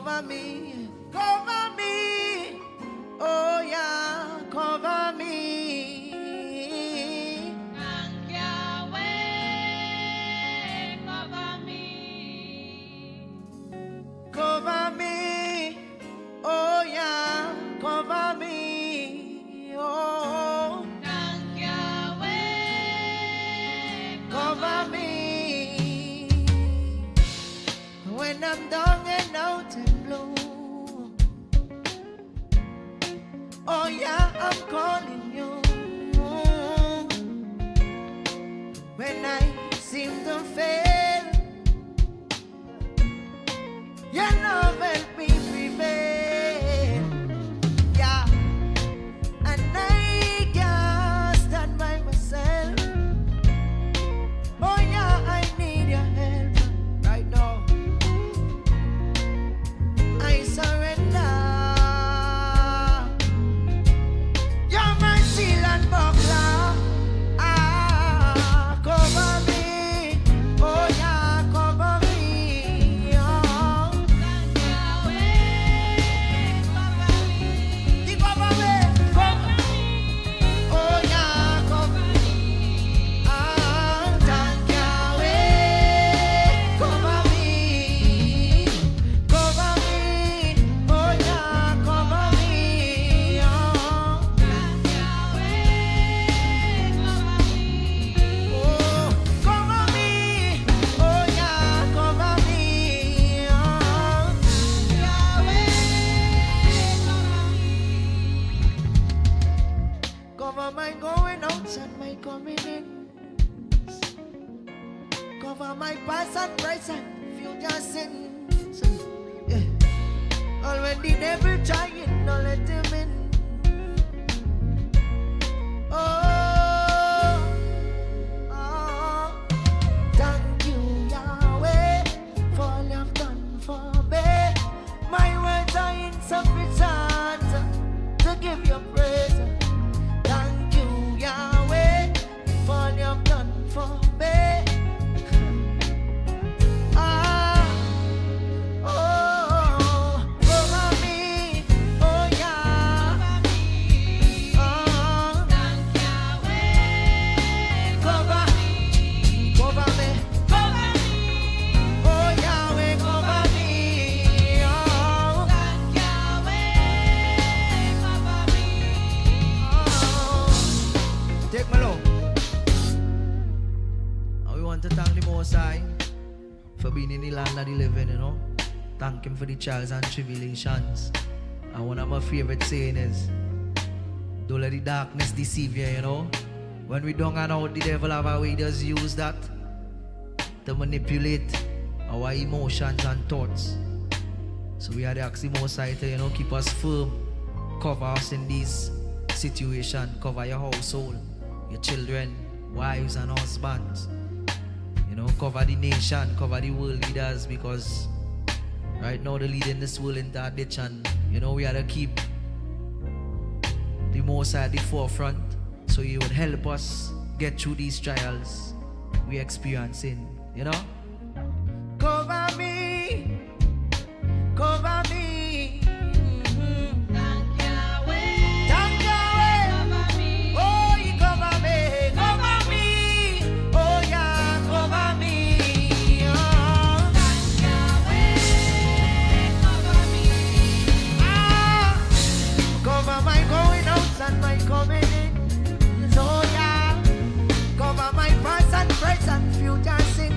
cover me, cover me. Oh yeah, cover me. Thank Yahweh, cover me. Cover me. Oh yeah, cover me. Oh, Thank Yahweh, cover me. When I'm down and out and blue. Oh yeah, I'm calling you. When I seem to fail, your love help me prevail. Yeah, and I can't stand by myself. Oh yeah, I need your help right now. I surrender. You're my shield and buckler. Ah, cover me. Oh yeah, cover me. Oh, Thank Yahweh, cover me. keep cover me. Cover. Oh yeah, cover me. Ah, thank Yahweh, cover me. Cover me. Oh yeah, cover me. Oh. Thank Yahweh, cover me. Oh, cover me. Oh, yeah, cover me. Oh, Yahweh, cover my going out and my coming in. Cover my past and present future sins. Yeah. All when the devil trying, don't let him in. Oh, oh, thank you, Yahweh, for all you've done for me. My words are insufficient to give you praise. Thank you, Yahweh, for all you've done for me. Ah, oh, cover me, oh yeah. Oh, thank Yahweh, cover, cover me. cover me. Oh Yahweh, cover me. Oh, Thank Yahweh, cover me. oh. Take my love. And we want to thank the Most High for being in the land of the living, you know. Thank Him for the trials and tribulations. And one of my favorite saying is, don't let the darkness deceive you, you know. When we don't hang out, the devil have a way does use that to manipulate our emotions and thoughts. So we are the ask the Most High to, you know, keep us firm, cover us in this situation, cover your household, your children, wives and husbands. You know, cover the nation, cover the world leaders, because right now they're leading this world into a ditch, and you know we have to keep the Most High at the forefront, so He would help us get through these trials we experiencing, you know. Cover me, cover me. Thank Yahweh, Thank Yahweh. cover me. Oh, you cover me, cover me. Oh yeah, cover me. Oh, Thank Yahweh, cover me. ah, cover my going out and my coming in. So yeah, cover my past and present future sin.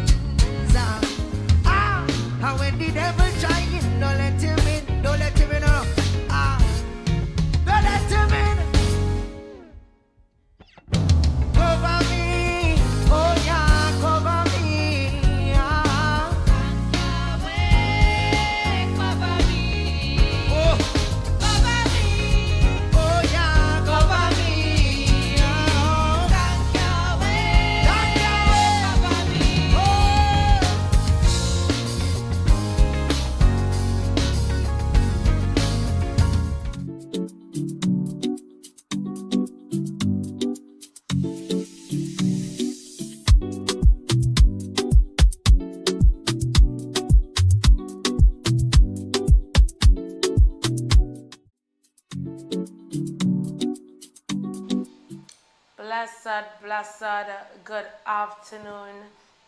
blessed good afternoon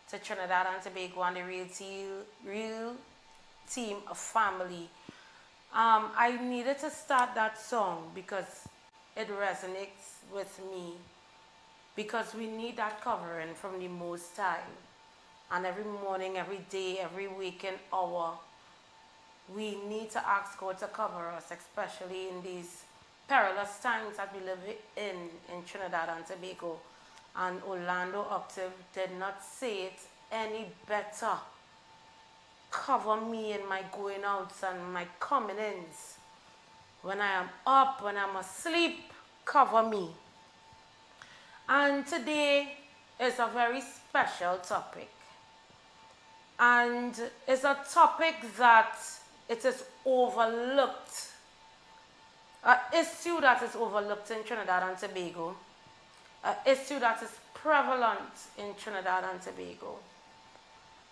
to Trinidad and Tobago and the real team of family. I needed to start that song because it resonates with me. Because we need that covering from the Most High. And every morning, every day, every waking hour, we need to ask God to cover us, especially in these perilous times that we live in Trinidad and Tobago. And Orlando Octave did not say it any better. Cover me in my going outs and my coming ins. When I am up, when I'm asleep, cover me. And today is a very special topic. And it's a topic that it is overlooked. An issue that is overlooked in Trinidad and Tobago. An issue that is prevalent in Trinidad and Tobago.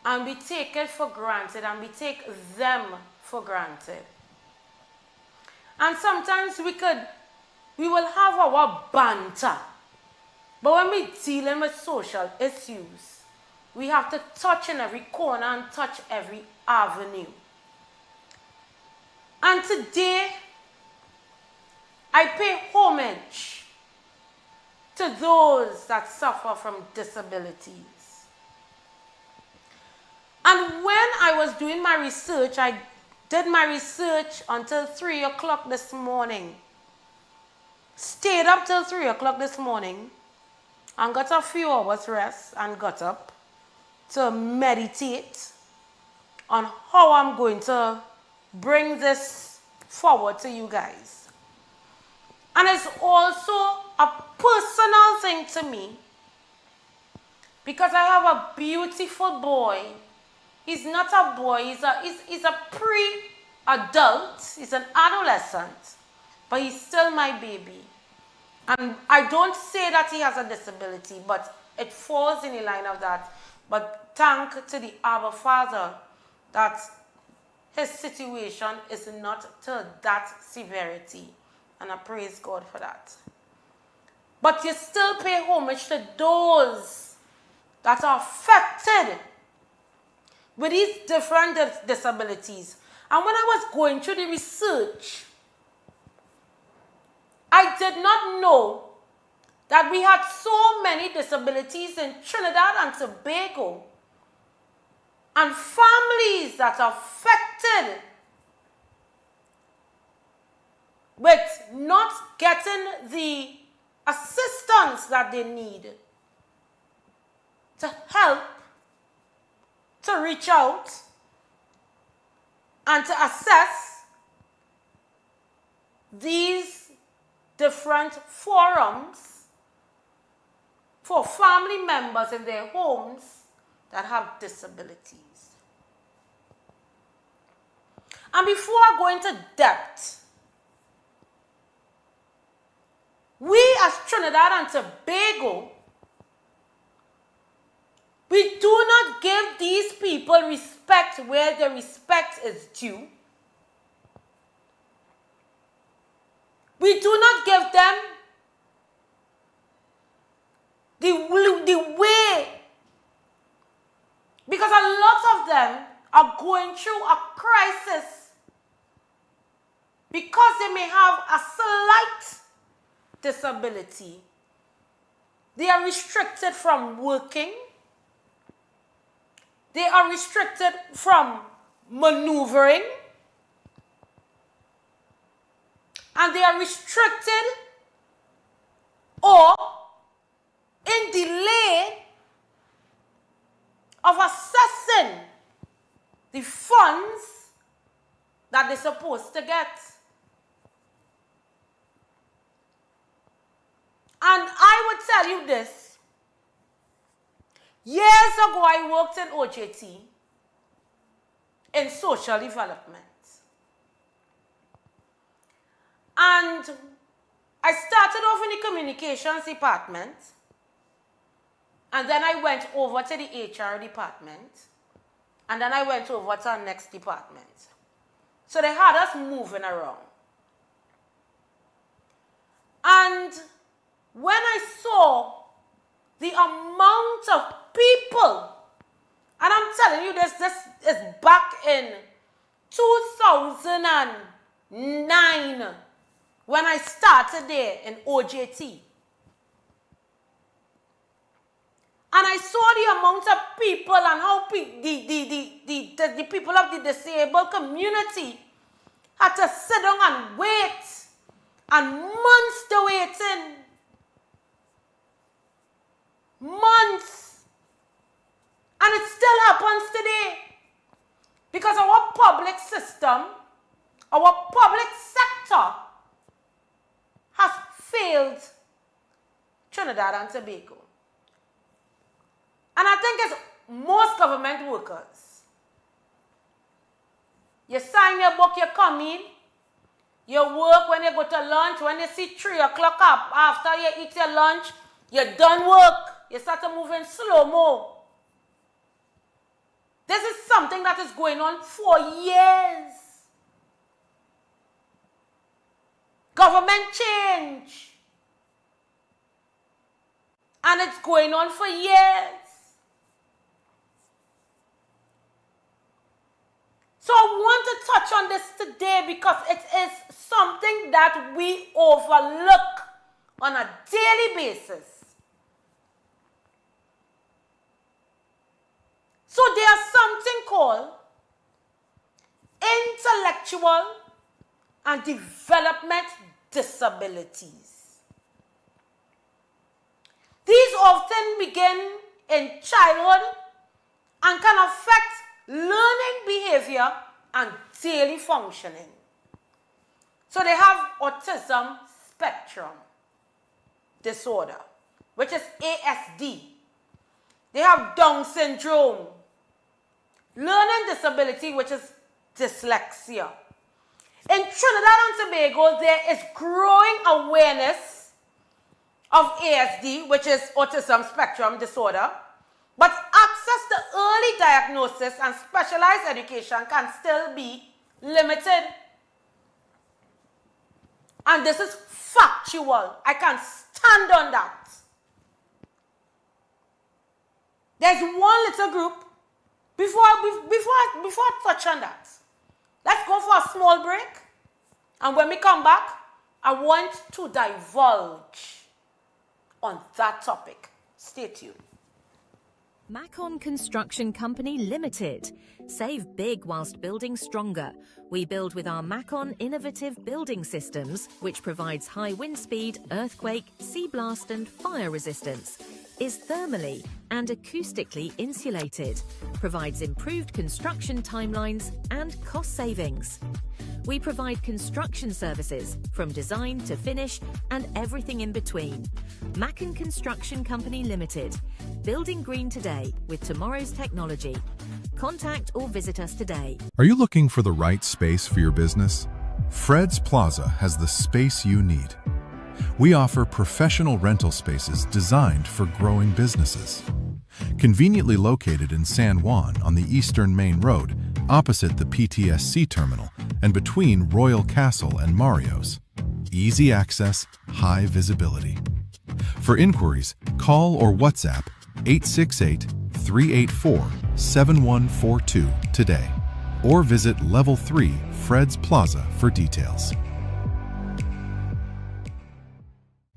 And we take it for granted and we take them for granted. And sometimes we will have our banter. But when we're dealing with social issues, we have to touch in every corner and touch every avenue. And today, I pay homage to those that suffer from disabilities. And when I was doing my research, I did my research until 3 o'clock this morning. Stayed up till 3 o'clock this morning and got a few hours rest and got up to meditate on how I'm going to bring this forward to you guys. And it's also a personal thing to me because I have a beautiful boy. He's not a boy, he's a pre-adult, he's an adolescent, but he's still my baby. And I don't say that he has a disability, but it falls in the line of that. But thank to the Abba Father that his situation is not to that severity. And I praise God for that. But you still pay homage to those that are affected with these different disabilities. And when I was going through the research, I did not know that we had so many disabilities in Trinidad and Tobago and families that are affected with not getting the assistance that they need to help, to reach out, and to assess these different forums for family members in their homes that have disabilities. And before I go into depth, we as Trinidad and Tobago, we do not give these people respect where the respect is due. We do not give them the way, because a lot of them are going through a crisis because they may have a slight disability. They are restricted from working. They are restricted from maneuvering. And they are restricted or in delay of assessing the funds that they're supposed to get. And I would tell you this. Years ago, I worked in OJT in social development. And I started off in the communications department, and then I went over to the HR department, and then I went over to our next department. So they had us moving around. And when I saw the amount of people, and I'm telling you this is back in 2009 when I started there in OJT. And I saw the amount of people and how the people of the disabled community had to sit down and wait, and months to waiting. Months. And it still happens today. Because our public system, our public sector has failed Trinidad and Tobago. And I think it's most government workers. You sign your book, you come in, you work when you go to lunch, when you see 3 o'clock up, after you eat your lunch, you're done work, you start to move in slow-mo. This is something that is going on for years. Government change. And it's going on for years. So I want to touch on this today because it is something that we overlook on a daily basis. So there's something called intellectual and development disabilities. These often begin in childhood and can affect learning behavior and daily functioning. So they have autism spectrum disorder, which is ASD. They have Down syndrome, learning disability, which is dyslexia. In Trinidad and Tobago, there is growing awareness of ASD, which is autism spectrum disorder, but access to early diagnosis and specialized education can still be limited. And this is factual. I can stand on that. There's one little group. Before I touch on that, let's go for a small break. And when we come back, I want to divulge on that topic. Stay tuned. Macon Construction Company Limited. Save big whilst building stronger. We build with our Macon innovative building systems, which provides high wind speed, earthquake, sea blast and fire resistance. Is thermally and acoustically insulated. Provides improved construction timelines and cost savings. We provide construction services from design to finish and everything in between. Macon Construction Company Limited. Building green today with tomorrow's technology. Contact or visit us today. Are you looking for the right space for your business? Fred's Plaza has the space you need. We offer professional rental spaces designed for growing businesses. Conveniently located in San Juan on the Eastern Main Road, opposite the PTSC terminal and between Royal Castle and Mario's. Easy access, high visibility. For inquiries, call or WhatsApp 868-384-7142 today, or visit Level 3 Fred's Plaza for details.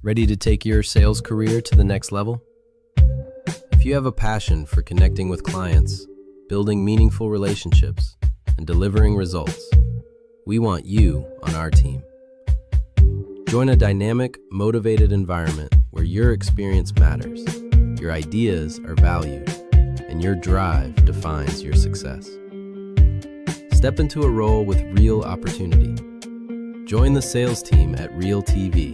Ready to take your sales career to the next level? If you have a passion for connecting with clients, building meaningful relationships, and delivering results, we want you on our team. Join a dynamic, motivated environment where your experience matters, your ideas are valued, and your drive defines your success. Step into a role with real opportunity. Join the sales team at Real TV,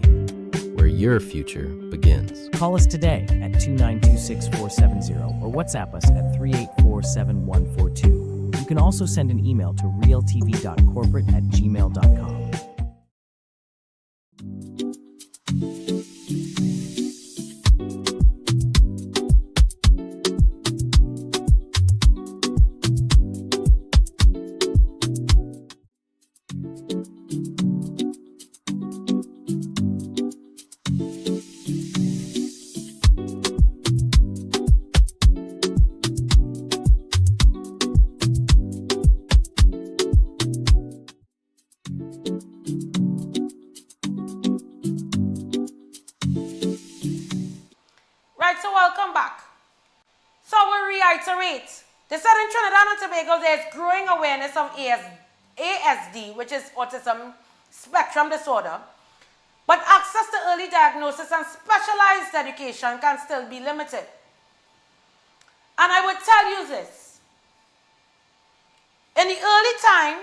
where your future begins. Call us today at 292-6470 or WhatsApp us at 384-7142. You can also send an email to realtv.corporate@gmail.com. reiterate. They said in Trinidad and Tobago there's growing awareness of ASD, which is autism spectrum disorder, but access to early diagnosis and specialized education can still be limited. And I would tell you this. In the early time,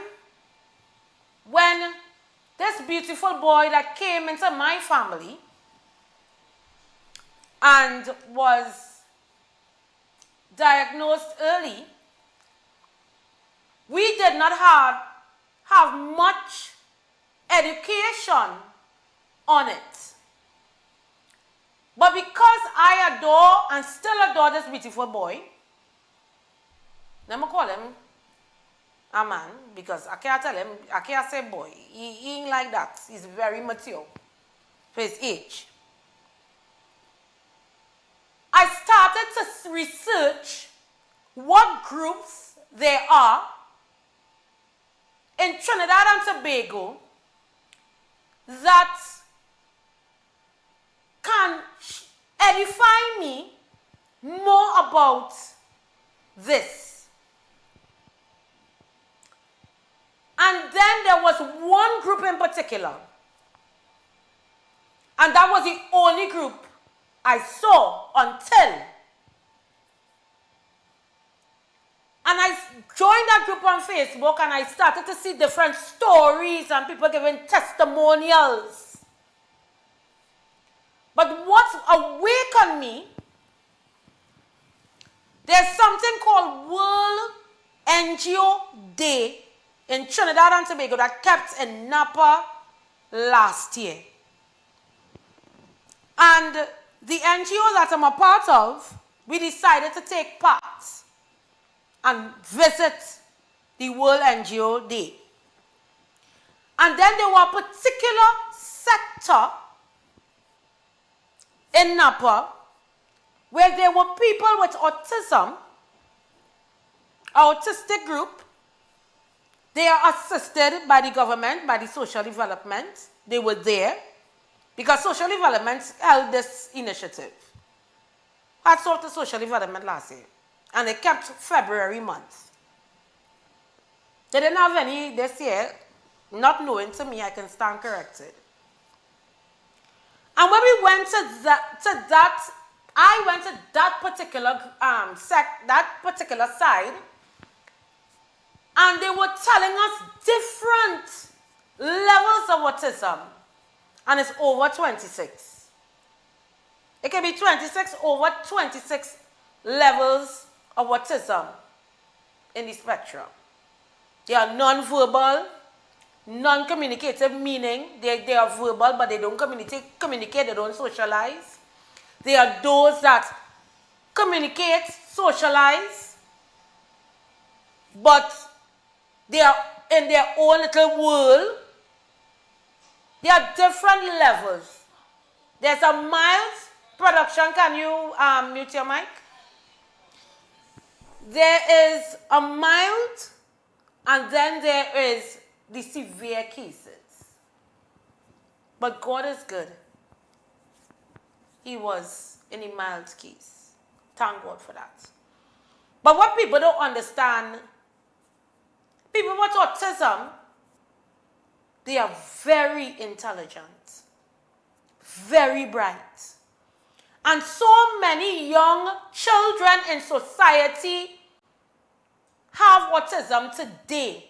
when this beautiful boy that came into my family and was diagnosed early, we did not have much education on it. But because I adore and still adore this beautiful boy, let me call him a man, because I can't tell him, I can't say boy. He ain't like that. He's very mature for his age. I started to research what groups there are in Trinidad and Tobago that can edify me more about this. And then there was one group in particular, and that was the only group I saw until, and I joined that group on Facebook, and I started to see different stories and people giving testimonials. But what awakened me, there's something called World NGO Day in Trinidad and Tobago that kept in Napa last year. And the NGO that I'm a part of, we decided to take part and visit the World NGO Day. And then there were a particular sector in Napa where there were people with autism, autistic group. They are assisted by the government, by the social development. They were there because social development held this initiative. I saw the social development last year, and they kept February month. They didn't have any this year, not knowing to me, I can stand corrected. And when we went I went to that particular that particular side, and they were telling us different levels of autism, and it's over 26. It can be 26 over 26 levels of autism in the spectrum. They are non-verbal, non-communicative, meaning they are verbal, but they don't communicate, they don't socialize. They are those that communicate, socialize, but they are in their own little world. There are different levels. There's a mild production. Can you mute your mic? There is a mild, and then there is the severe cases. But God is good. He was in a mild case. Thank God for that. But what people don't understand, people with autism, they are very intelligent, very bright. And so many young children in society have autism today.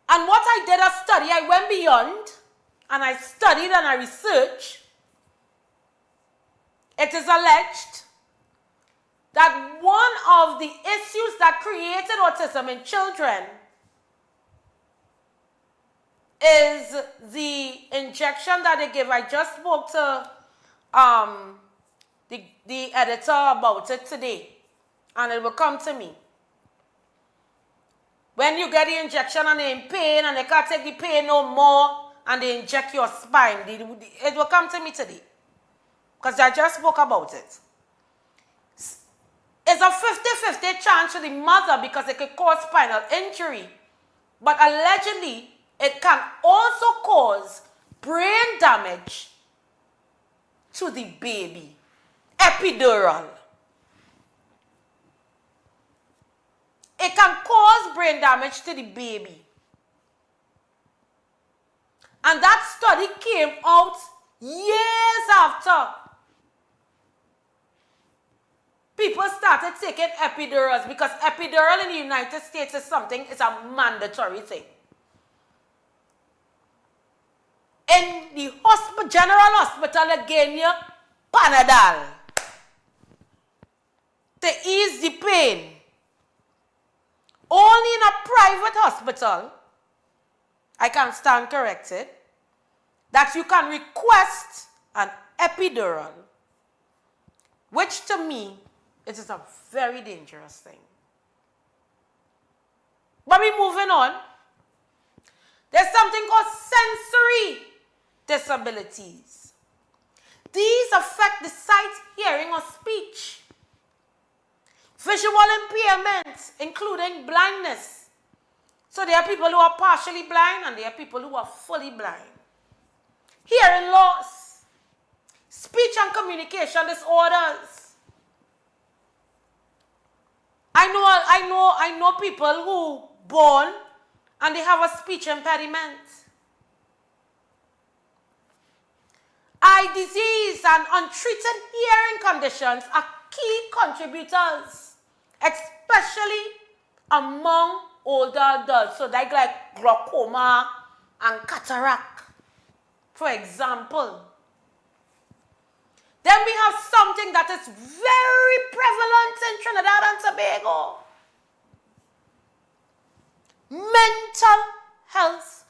And what I did a study, I went beyond, and I studied and I researched. It is alleged that one of the issues that created autism in children is the injection that they give. I just spoke to the editor about it today, and it will come to me. When you get the injection and they're in pain and they can't take the pain no more and they inject your spine, it will come to me today. Because I just spoke about it. It's a 50-50 chance to the mother because it could cause spinal injury. But allegedly, it can also cause brain damage to the baby. Epidural. it can cause brain damage to the baby. And that study came out years after people started taking epidurals, because epidural in the United States is something, it's a mandatory thing. In the general hospital, again, you Panadol to ease the pain. Only in a private hospital, I can stand corrected, that you can request an epidural, which to me, it is a very dangerous thing. But we're moving on. There's something called sensory disabilities. These affect the sight, hearing, or speech. Visual impairments, including blindness. So there are people who are partially blind and there are people who are fully blind. Hearing loss, speech and communication disorders. I know people who born and they have a speech impediment. Eye disease and untreated hearing conditions are key contributors, especially among older adults. So like glaucoma and cataract, for example. Then we have something that is very prevalent in Trinidad and Tobago. Mental health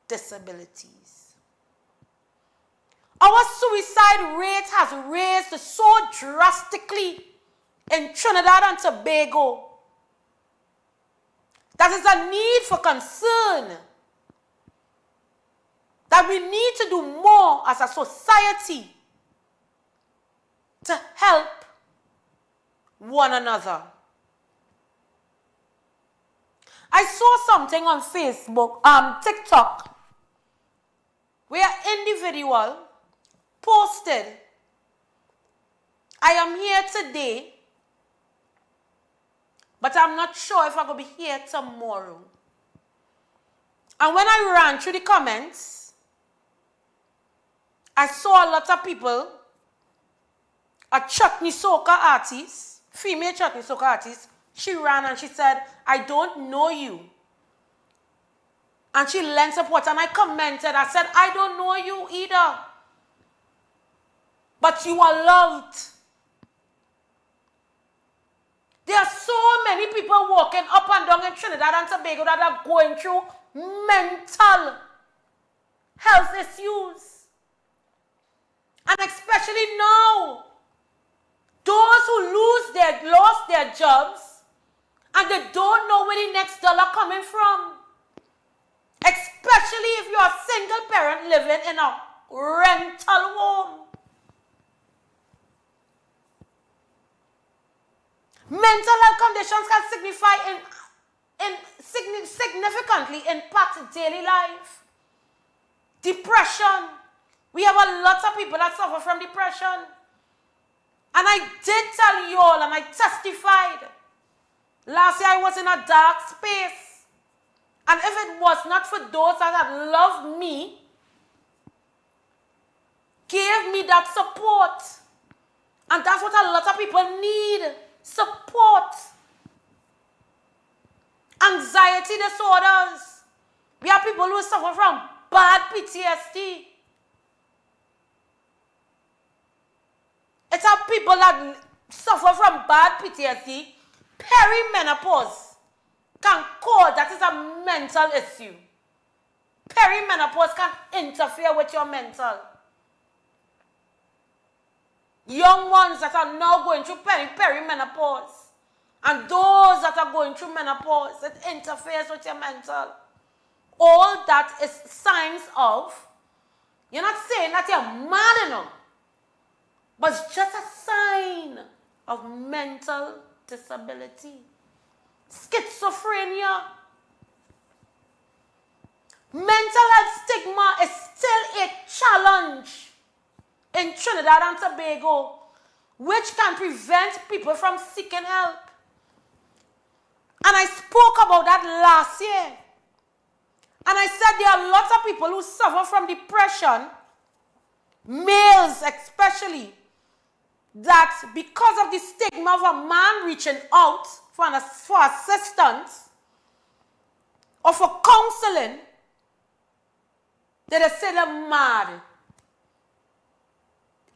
disabilities. Our suicide rate has raised so drastically in Trinidad and Tobago that is a need for concern, that we need to do more as a society to help one another. I saw something on Facebook, TikTok, where an individual posted, I am here today, but I'm not sure if I'm going to be here tomorrow. And when I ran through the comments, I saw a lot of people, a chutney soca artist, female chutney soca artist, she ran and she said, I don't know you. And she lent support and I commented, I said, I don't know you either. But you are loved. There are so many people walking up and down in Trinidad and Tobago that are going through mental health issues. And especially now, those who lost their jobs and they don't know where the next dollar coming from. Especially if you're a single parent living in a rental home. Mental health conditions can significantly impact daily life. Depression. We have a lot of people that suffer from depression. And I did tell you all and I testified. Last year I was in a dark space. And if it was not for those that had loved me, gave me that support. And that's what a lot of people need. Support. Anxiety disorders. We have people who suffer from bad PTSD. It's our people that suffer from bad PTSD. Perimenopause can cause, that is a mental issue. Perimenopause can interfere with your mental. Young ones that are now going through perimenopause and those that are going through menopause, it interferes with your mental. All that is signs of, you're not saying that you're mad enough, but it's just a sign of mental disability. Schizophrenia. Mental health stigma is still a challenge in Trinidad and Tobago, which can prevent people from seeking help. And I spoke about that last year. And I said there are lots of people who suffer from depression, males especially, that because of the stigma of a man reaching out for assistance or for counseling, they say they're mad.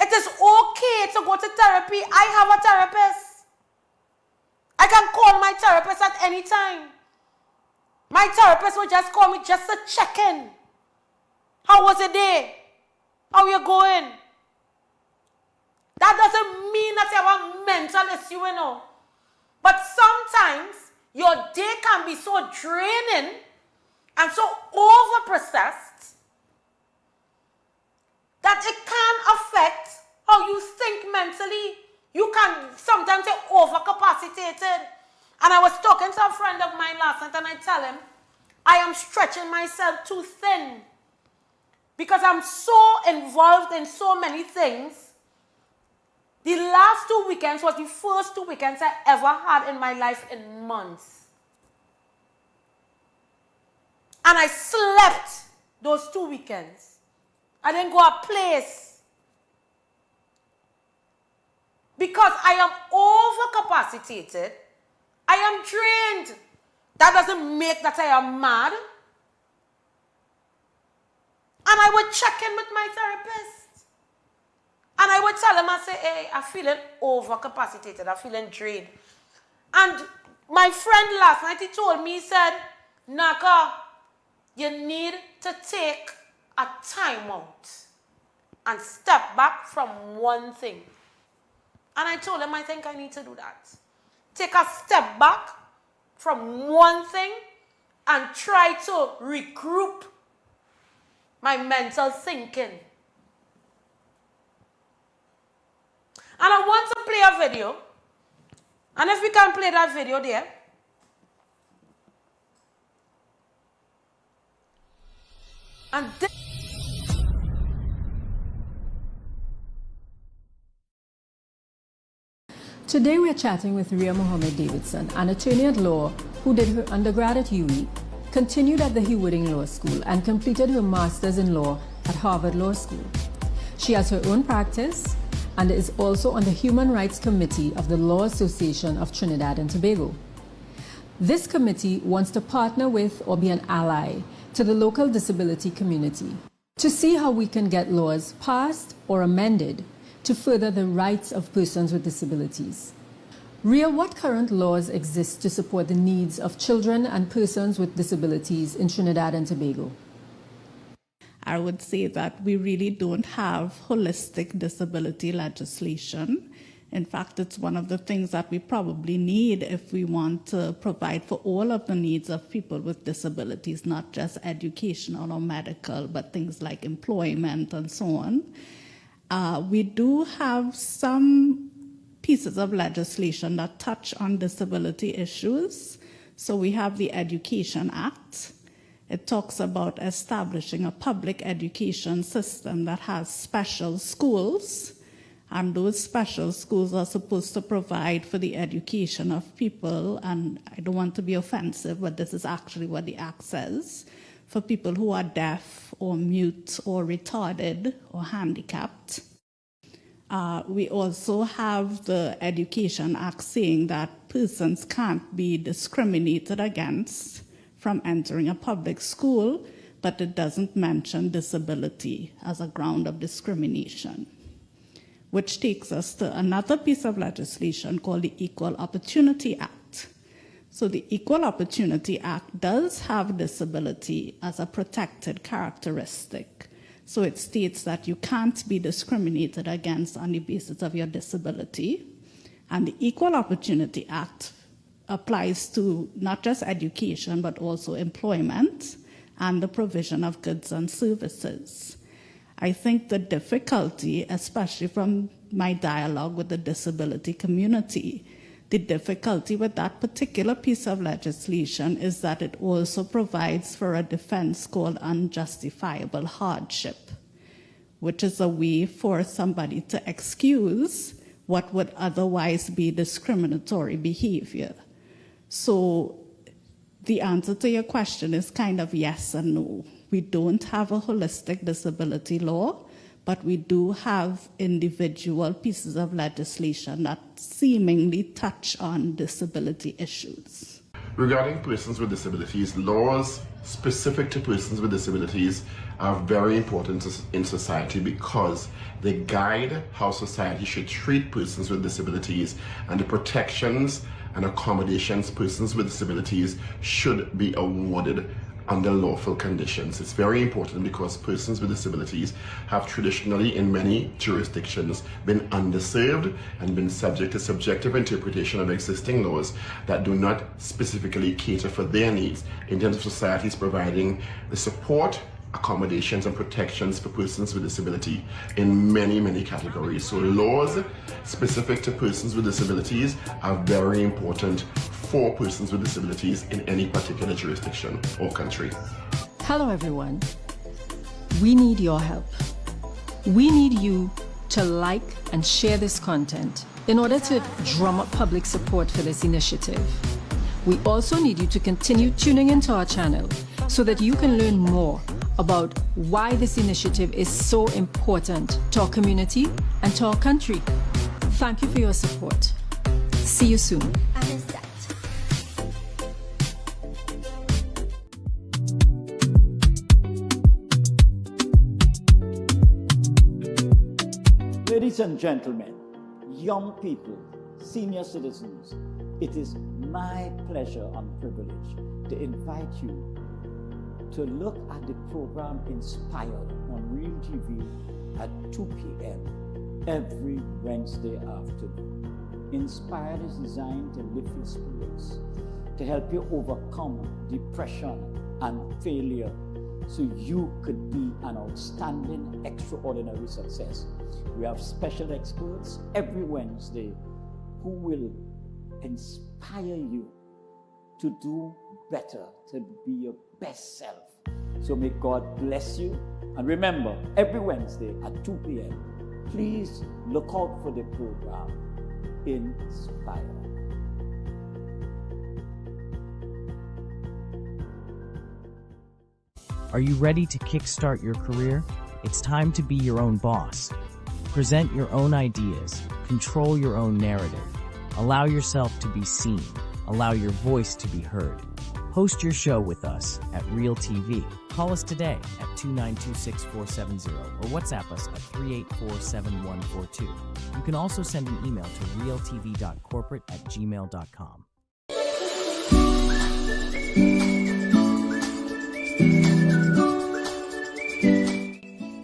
It is okay to go to therapy. I have a therapist. I can call my therapist at any time. My therapist will just call me just to check in. How was the day? How you going? That doesn't mean that you have a mental issue, you know. But sometimes your day can be so draining and so overprocessed that it can affect how you think mentally. You can sometimes get overcapacitated. And I was talking to a friend of mine last night and I tell him, I am stretching myself too thin because I'm so involved in so many things. The last 2 weekends was the first 2 weekends I ever had in my life in months. And I slept those 2 weekends. I didn't go a place. Because I am overcapacitated, I am drained. That doesn't make that I am mad. And I would check in with my therapist. And I would tell him, I say, hey, I'm feeling overcapacitated, I'm feeling drained. And my friend last night, he told me, he said, Naka, you need to take a time out and step back from one thing. And I told him, I think I need to do that. Take a step back from one thing and try to regroup my mental thinking. And I want to play a video. And if we can play that video there. And this Today we are chatting with Ria Mohammed Davidson, an attorney at law who did her undergrad at UWI, continued at the Hugh Wooding Law School, and completed her master's in law at Harvard Law School. She has her own practice and is also on the Human Rights Committee of the Law Association of Trinidad and Tobago. This committee wants to partner with or be an ally to the local disability community to see how we can get laws passed or amended to further the rights of persons with disabilities. Ria, what current laws exist to support the needs of children and persons with disabilities in Trinidad and Tobago? I would say that we really don't have holistic disability legislation. In fact, it's one of the things that we probably need if we want to provide for all of the needs of people with disabilities, not just educational or medical, but things like employment and so on. We do have some pieces of legislation that touch on disability issues. So we have the Education Act. It talks about establishing a public education system that has special schools, and those special schools are supposed to provide for the education of people, and I don't want to be offensive, but this is actually what the Act says, for people who are deaf or mute or retarded or handicapped. We also have the Education Act saying that persons can't be discriminated against from entering a public school, but it doesn't mention disability as a ground of discrimination. Which takes us to another piece of legislation called the Equal Opportunity Act. So the Equal Opportunity Act does have disability as a protected characteristic. So it states that you can't be discriminated against on the basis of your disability. And the Equal Opportunity Act applies to not just education, but also employment and the provision of goods and services. I think the difficulty, especially from my dialogue with the disability community, the difficulty with that particular piece of legislation is that it also provides for a defense called unjustifiable hardship, which is a way for somebody to excuse what would otherwise be discriminatory behavior. So the answer to your question is kind of yes and no. We don't have a holistic disability law, but we do have individual pieces of legislation that seemingly touch on disability issues. Regarding persons with disabilities, laws specific to persons with disabilities are very important in society because they guide how society should treat persons with disabilities and the protections and accommodations persons with disabilities should be awarded under lawful conditions. It's very important because persons with disabilities have traditionally in many jurisdictions been underserved and been subject to subjective interpretation of existing laws that do not specifically cater for their needs in terms of societies providing the support, accommodations and protections for persons with disability in many categories. So laws specific to persons with disabilities are very important for persons with disabilities in any particular jurisdiction or country. Hello, everyone. We need your help. We need you to like and share this content in order to drum up public support for this initiative. We also need you to continue tuning into our channel so that you can learn more about why this initiative is so important to our community and to our country. Thank you for your support. See you soon. Ladies and gentlemen, young people, senior citizens, it is my pleasure and privilege to invite you to look at the program Inspired on Real TV at 2 p.m. every Wednesday afternoon. Inspired is designed to lift your spirits, to help you overcome depression and failure so you could be an outstanding, extraordinary success. We have special experts every Wednesday who will inspire you to do better, to be your best self. So may God bless you. And remember, every Wednesday at 2 p.m., please look out for the program Inspire. Are you ready to kickstart your career? It's time to be your own boss. Present your own ideas, control your own narrative, allow yourself to be seen, allow your voice to be heard. Host your show with us at Real TV. Call us today at 292-6470 or WhatsApp us at 384-7142. You can also send an email to realtv.corporate@gmail.com.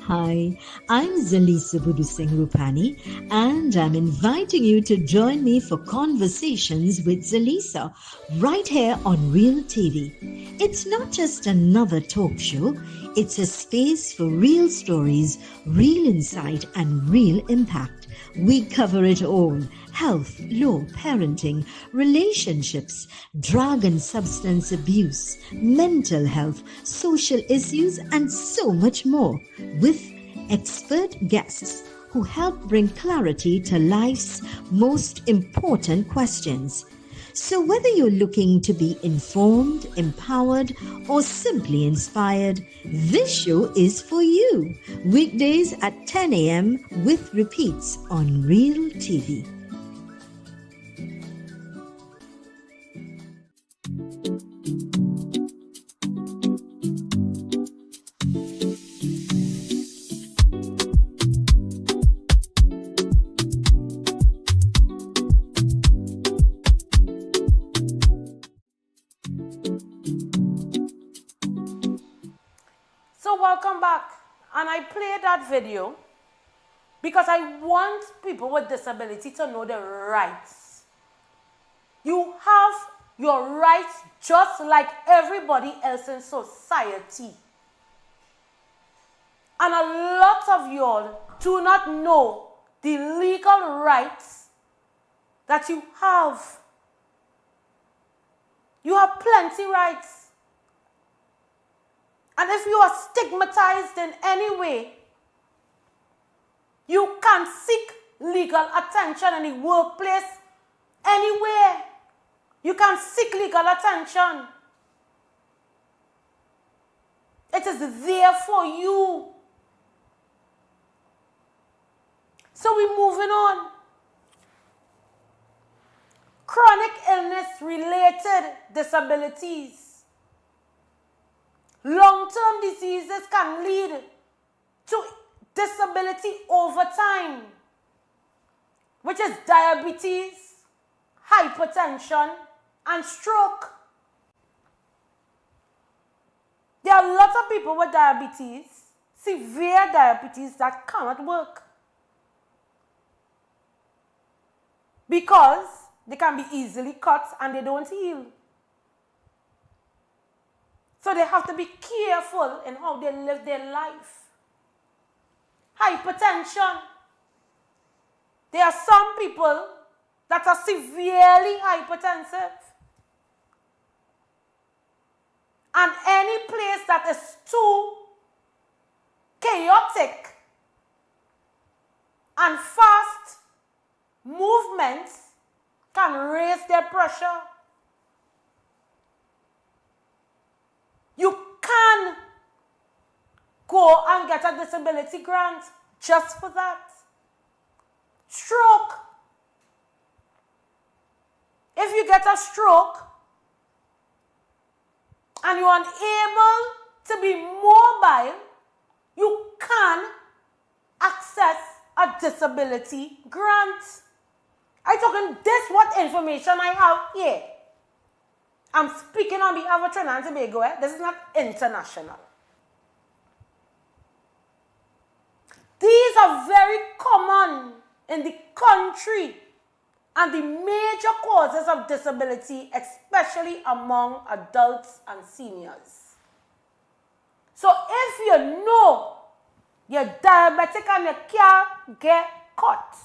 Hi, I'm Zelisa Rupani, and I'm inviting you to join me for Conversations with Zelisa right here on Real TV. It's not just another talk show, it's a space for real stories, real insight, and real impact. We cover it all: health, law, parenting, relationships, drug and substance abuse, mental health, social issues, and so much more, with expert guests who help bring clarity to life's most important questions. So whether you're looking to be informed, empowered, or simply inspired, this show is for you. Weekdays at 10 a.m. with repeats on Real TV. So welcome back. And I played that video because I want people with disability to know the rights. You have your rights just like everybody else in society. And a lot of y'all do not know the legal rights that you have. You have plenty rights. And if you are stigmatized in any way, you can seek legal attention in the workplace, anywhere. You can seek legal attention. It is there for you. So we're moving on. Chronic illness-related disabilities. Long-term diseases can lead to disability over time, which is diabetes, hypertension, and stroke. There are lots of people with diabetes, severe diabetes, that cannot work because they can be easily cut and they don't heal. So they have to be careful in how they live their life. Hypertension. There are some people that are severely hypertensive. And any place that is too chaotic and fast movements can raise their pressure. You can go and get a disability grant just for that. Stroke. If you get a stroke and you're unable to be mobile, you can access a disability grant. I'm talking this what information I have here. I'm speaking on behalf of Trinidad and Tobago. This is not international. These are very common in the country and the major causes of disability, especially among adults and seniors. So if you know you're diabetic and you can't get cut,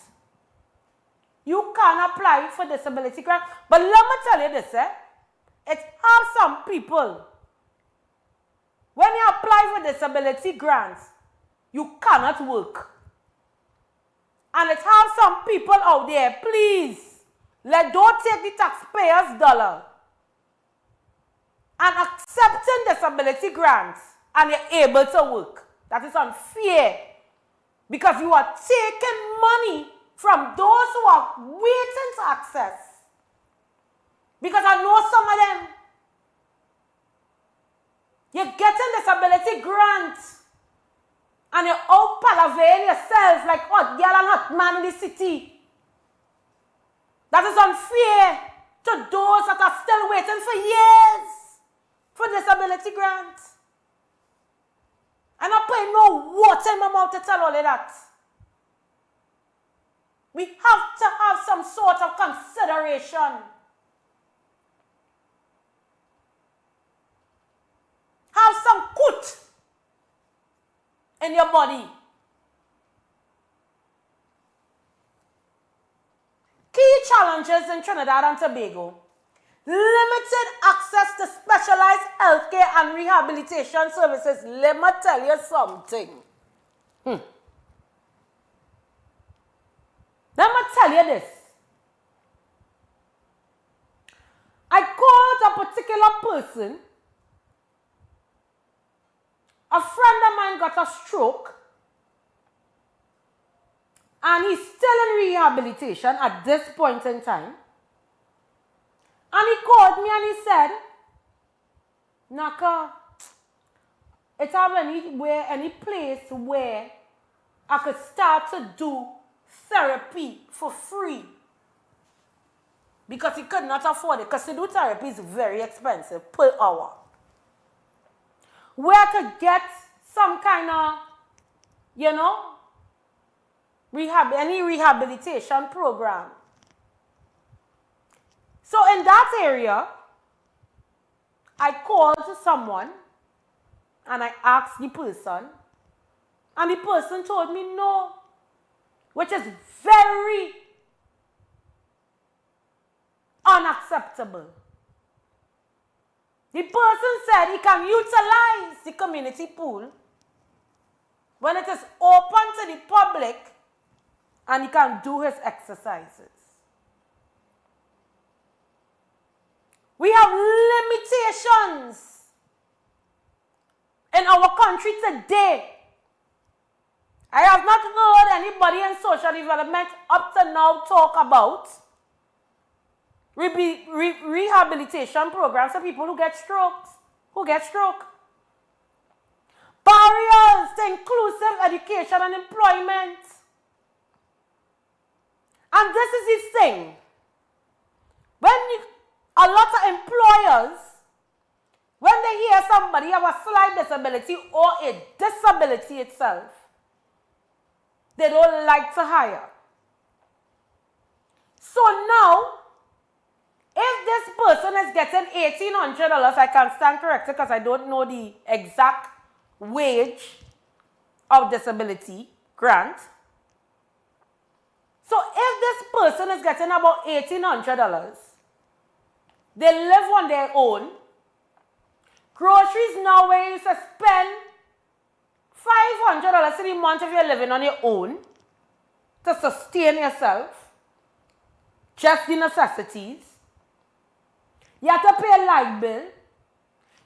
you can apply for disability grant. But let me tell you this, it has some people, when you apply for disability grants, you cannot work. And it has some people out there, please, don't take the taxpayers' dollar and accepting disability grants and you're able to work. That is unfair because you are taking money from those who are waiting to access. Because I know some of them, you're getting disability grants and you're out palavering yourself like hot girl and hot man in the city. That is unfair to those that are still waiting for years for disability grants. I'm not putting no water in my mouth to tell all of that. We have to have some sort of consideration. Have some kut in your body. Key challenges in Trinidad and Tobago. Limited access to specialized healthcare and rehabilitation services. Let me tell you something. Let me tell you this. I called a particular person. A friend of mine got a stroke and he's still in rehabilitation at this point in time. And he called me and he said, Naka, it's have any place where I could start to do therapy for free. Because he could not afford it. Because to do therapy is very expensive per hour. Where I could get some kind of, any rehabilitation program. So in that area, I called someone and I asked the person, and the person told me no, which is very unacceptable. The person said he can utilize the community pool when it is open to the public and he can do his exercises. We have limitations in our country today. I have not heard anybody in social development up to now talk about rehabilitation programs for people who get strokes, barriers to inclusive education and employment. And this is his thing. A lot of employers, when they hear somebody have a slight disability or a disability itself, they don't like to hire. So now, if this person is getting $1,800, I can stand corrected because I don't know the exact wage of disability grant. So if this person is getting about $1,800, they live on their own. Groceries now where you used to spend $500 in a month if you're living on your own to sustain yourself, just the necessities. You have to pay a light bill.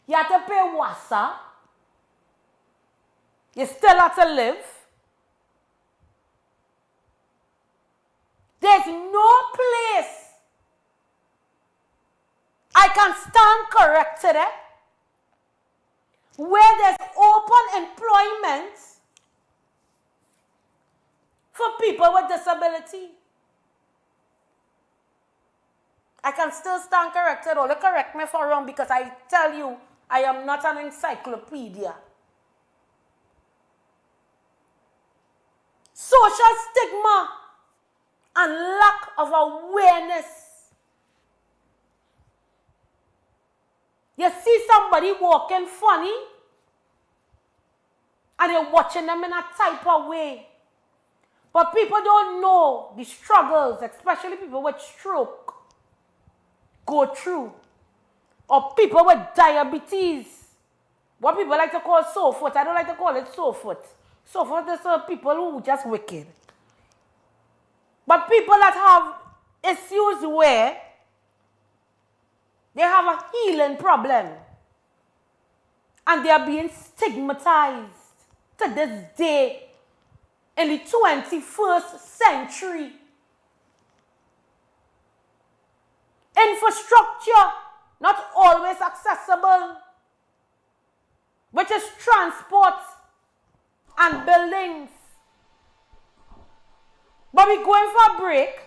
You have to pay water. You still have to live. There's no place I can stand corrected where there's open employment for people with disability. I can still stand corrected, or correct me if I'm wrong, because I tell you, I am not an encyclopedia. Social stigma and lack of awareness. You see somebody walking funny and you're watching them in a type of way. But people don't know the struggles, especially people with stroke go through. Or people with diabetes. What people like to call sore foot. I don't like to call it sore foot. Sore foot is people who are just wicked. But people that have issues where they have a healing problem and they are being stigmatized to this day in the 21st century. Infrastructure not always accessible, which is transport and buildings. But we're going for a break,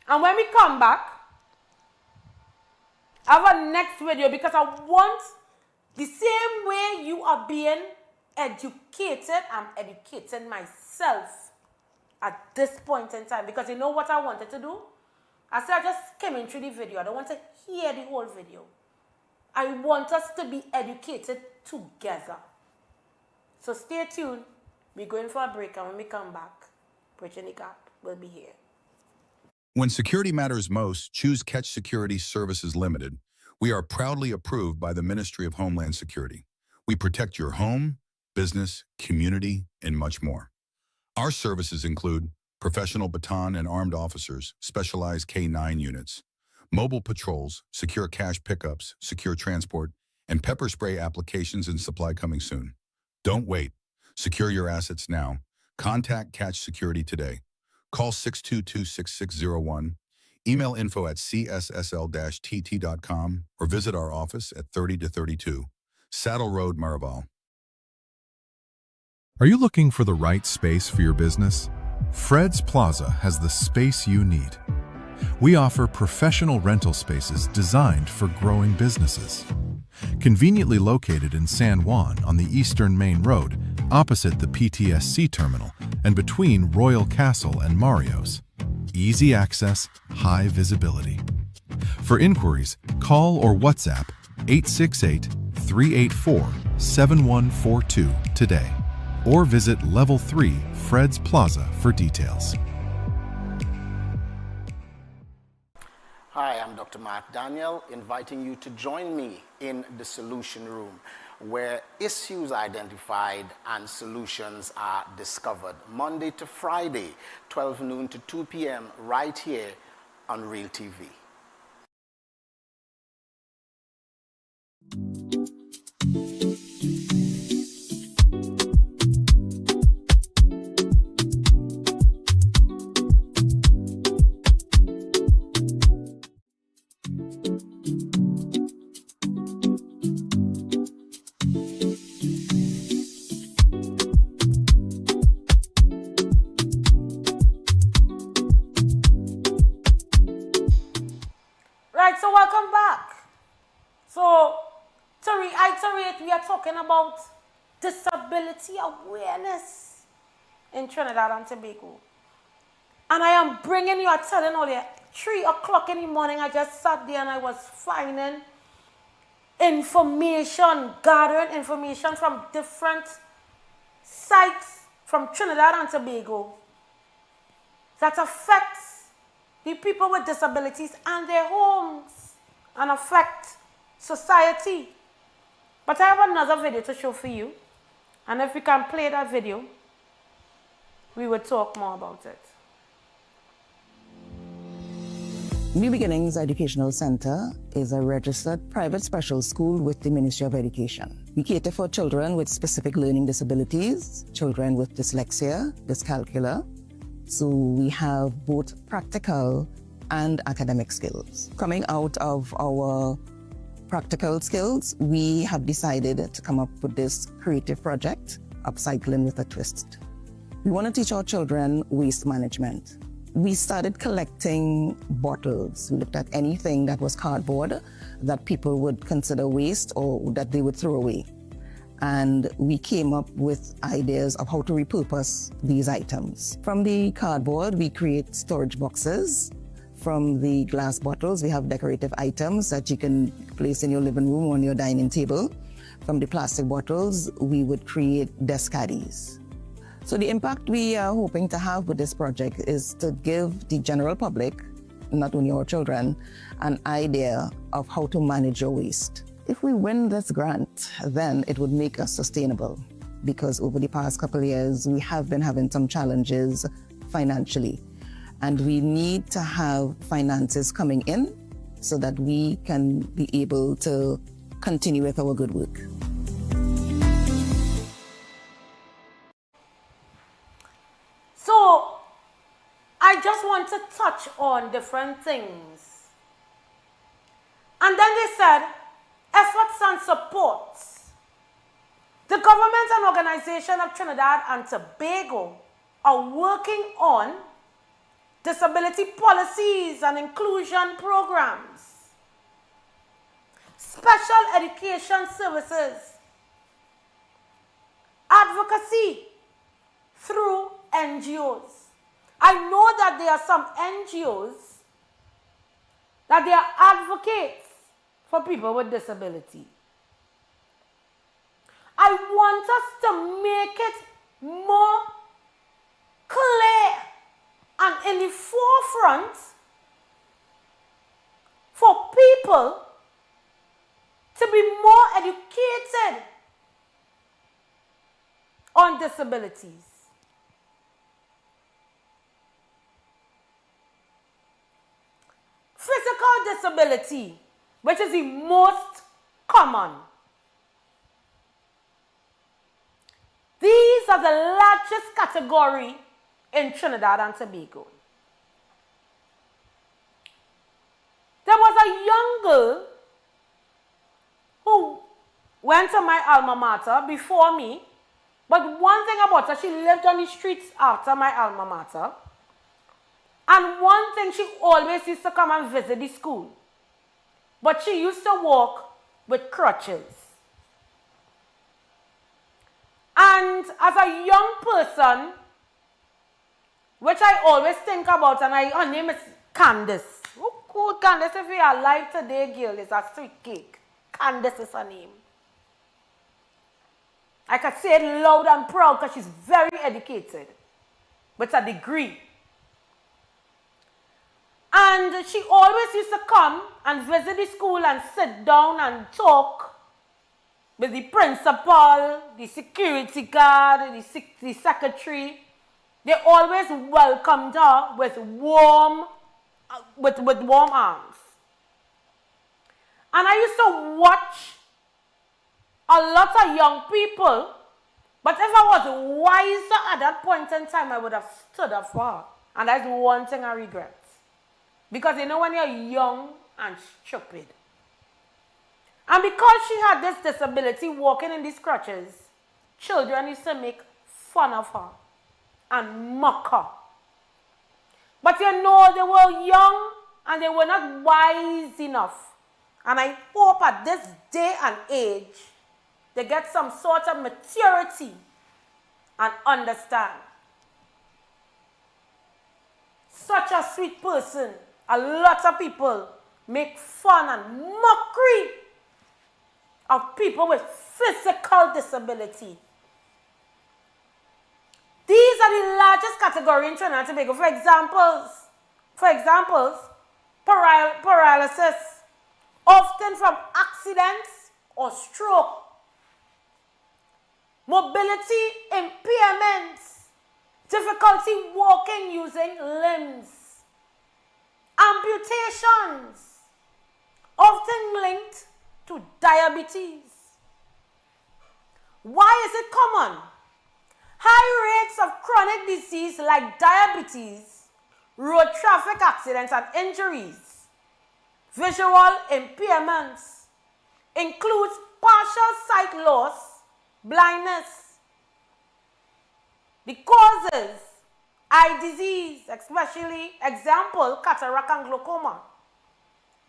and when we come back, I have a next video because I want the same way you are being educated, I'm educating myself at this point in time, because you know what I wanted to do? I said I just came in through the video. I don't want to hear the whole video. I want us to be educated together. So stay tuned. We're going for a break, and when we come back, Bridging the Gap will be here. When security matters most, choose Catch Security Services Limited. We are proudly approved by the Ministry of Homeland Security. We protect your home, business, community, and much more. Our services include professional baton and armed officers, specialized K-9 units, mobile patrols, secure cash pickups, secure transport, and pepper spray applications and supply coming soon. Don't wait. Secure your assets now. Contact Catch Security today. Call 622-6601, email info@cssl-tt.com, or visit our office at 30-32 Saddle Road, Maraval. Are you looking for the right space for your business? Fred's Plaza has the space you need. We offer professional rental spaces designed for growing businesses. Conveniently located in San Juan on the Eastern Main Road, opposite the PTSC terminal and between Royal Castle and Mario's. Easy access, high visibility. For inquiries, call or WhatsApp 868-384-7142 today, or visit Level 3 Fred's Plaza for details. Hi, I'm Dr. Mark Daniel, inviting you to join me in the Solution Room, where issues are identified and solutions are discovered. Monday to Friday, 12 noon to 2 p.m., right here on Real TV. Right, so welcome back. So, to reiterate, we are talking about disability awareness in Trinidad and Tobago. And I am bringing you, I'm telling all you, 3 o'clock in the morning, I just sat there and I was finding information, gathering information from different sites from Trinidad and Tobago that affects the people with disabilities and their homes and affect society. But I have another video to show for you. And if we can play that video, we will talk more about it. New Beginnings Educational Center is a registered private special school with the Ministry of Education. We cater for children with specific learning disabilities, children with dyslexia, dyscalculia. So we have both practical and academic skills. Coming out of our practical skills, we have decided to come up with this creative project, Upcycling with a Twist. We want to teach our children waste management. We started collecting bottles. We looked at anything that was cardboard that people would consider waste or that they would throw away. And we came up with ideas of how to repurpose these items. From the cardboard, we create storage boxes. From the glass bottles, we have decorative items that you can place in your living room or on your dining table. From the plastic bottles, we would create desk caddies. So the impact we are hoping to have with this project is to give the general public, not only our children, an idea of how to manage your waste. If we win this grant, then it would make us sustainable, because over the past couple of years, we have been having some challenges financially, and we need to have finances coming in so that we can be able to continue with our good work. So, I just want to touch on different things. And then they said, efforts and supports. The government and organization of Trinidad and Tobago are working on disability policies and inclusion programs, special education services, advocacy through NGOs. I know that there are some NGOs that they are advocates for people with disability. I want us to make it more clear and in the forefront for people to be more educated on disabilities. Physical disability, which is the most common. These are the largest category in Trinidad and Tobago. There was a young girl who went to my alma mater before me, but one thing about her, she lived on the streets after my alma mater. And one thing, she always used to come and visit the school. But she used to walk with crutches. And as a young person, which I always think about, and her name is Candace. Oh, cool, Candace, if you are alive today, girl, it's a sweet cake. Candace is her name. I can say it loud and proud because she's very educated, with a degree. And she always used to come and visit the school and sit down and talk with the principal, the security guard, the secretary. They always welcomed her with warm arms. And I used to watch a lot of young people, but if I was wiser at that point in time, I would have stood up for her. And that's one thing I regret. Because you know when you're young and stupid. And because she had this disability, walking in these crutches, children used to make fun of her and mock her. But you know, they were young and they were not wise enough. And I hope at this day and age, they get some sort of maturity and understand. Such a sweet person. A lot of people make fun and mockery of people with physical disability. These are the largest category in Trinidad and Tobago. For examples, paralysis, often from accidents or stroke. Mobility impairments, difficulty walking using limbs. Amputations, often linked to diabetes. Why is it common? High rates of chronic disease like diabetes, road traffic accidents and injuries, visual impairments, includes partial sight loss, blindness. The causes: eye disease, especially example, cataract and glaucoma.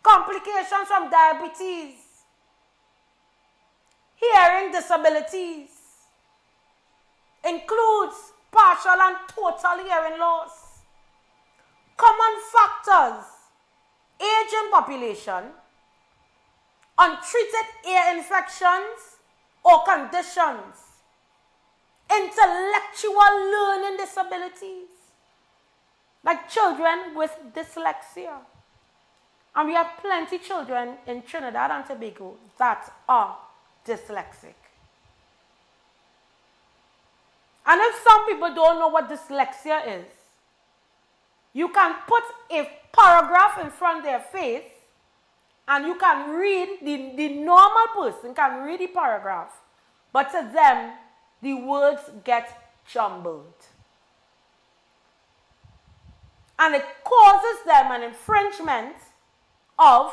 Complications from diabetes. Hearing disabilities. Includes partial and total hearing loss. Common factors: aging population, untreated ear infections or conditions, intellectual learning disabilities, like children with dyslexia. And we have plenty children in Trinidad and Tobago that are dyslexic. And if some people don't know what dyslexia is, you can put a paragraph in front of their face and you can read, the normal person can read the paragraph, but to them, the words get jumbled. And it causes them an infringement of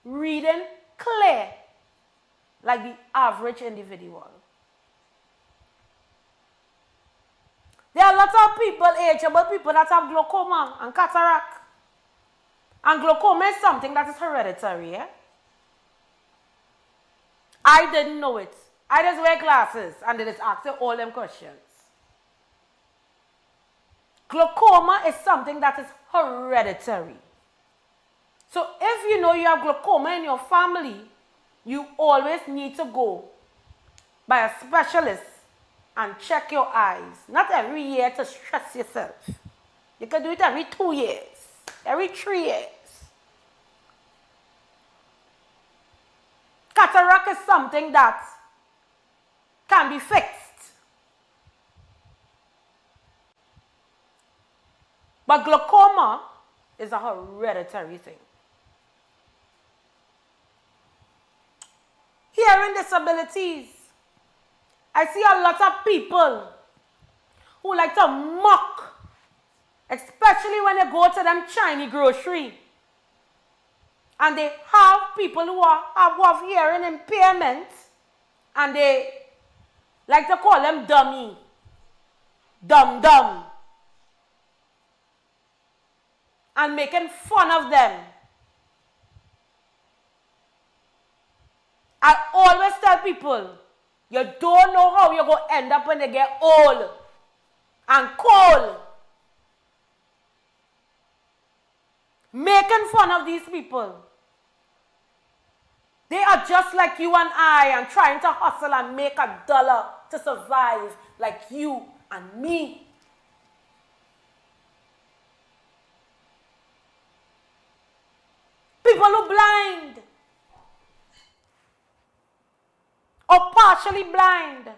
reading clear, like the average individual. There are a lot of people, ageable people, that have glaucoma and cataract. And glaucoma is something that is hereditary, yeah? I didn't know it. I just wear glasses and they just ask you all them questions. Glaucoma is something that is hereditary. So if you know you have glaucoma in your family, you always need to go by a specialist and check your eyes. Not every year to stress yourself. You can do it every 2 years, every 3 years. Cataract is something that can be fixed. But glaucoma is a hereditary thing. Hearing disabilities. I see a lot of people who like to mock, especially when they go to them Chinese grocery. And they have people who have hearing impairment, and they like to call them dummy, dumb, and making fun of them. I always tell people, you don't know how you're going to end up when they get old and cold. Making fun of these people. They are just like you and I and trying to hustle and make $1 to survive like you and me. People who blind or partially blind.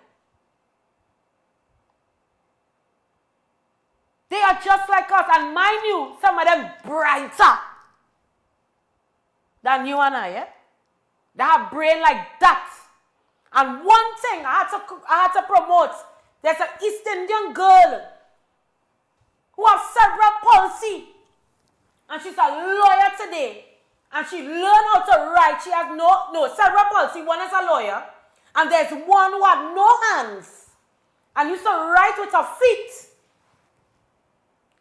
They are just like us, and mind you, some of them brighter than you and I, eh? They have brain like that. And one thing I had to promote, there's an East Indian girl who has cerebral palsy. And she's a lawyer today. And she learned how to write. She has no cerebral palsy. One is a lawyer. And there's one who had no hands. And used to write with her feet.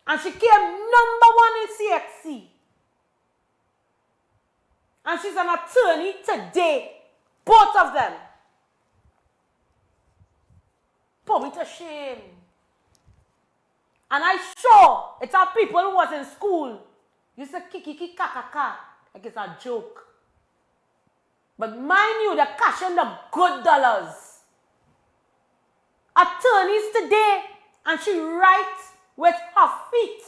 And she came #1 in CXC. And she's an attorney today. Both of them. Put me to shame. And I sure it's our people who was in school used to kiki kakaka like it's a joke. But mind you, they're cashing the good dollars. Attorneys today, and she writes with her feet.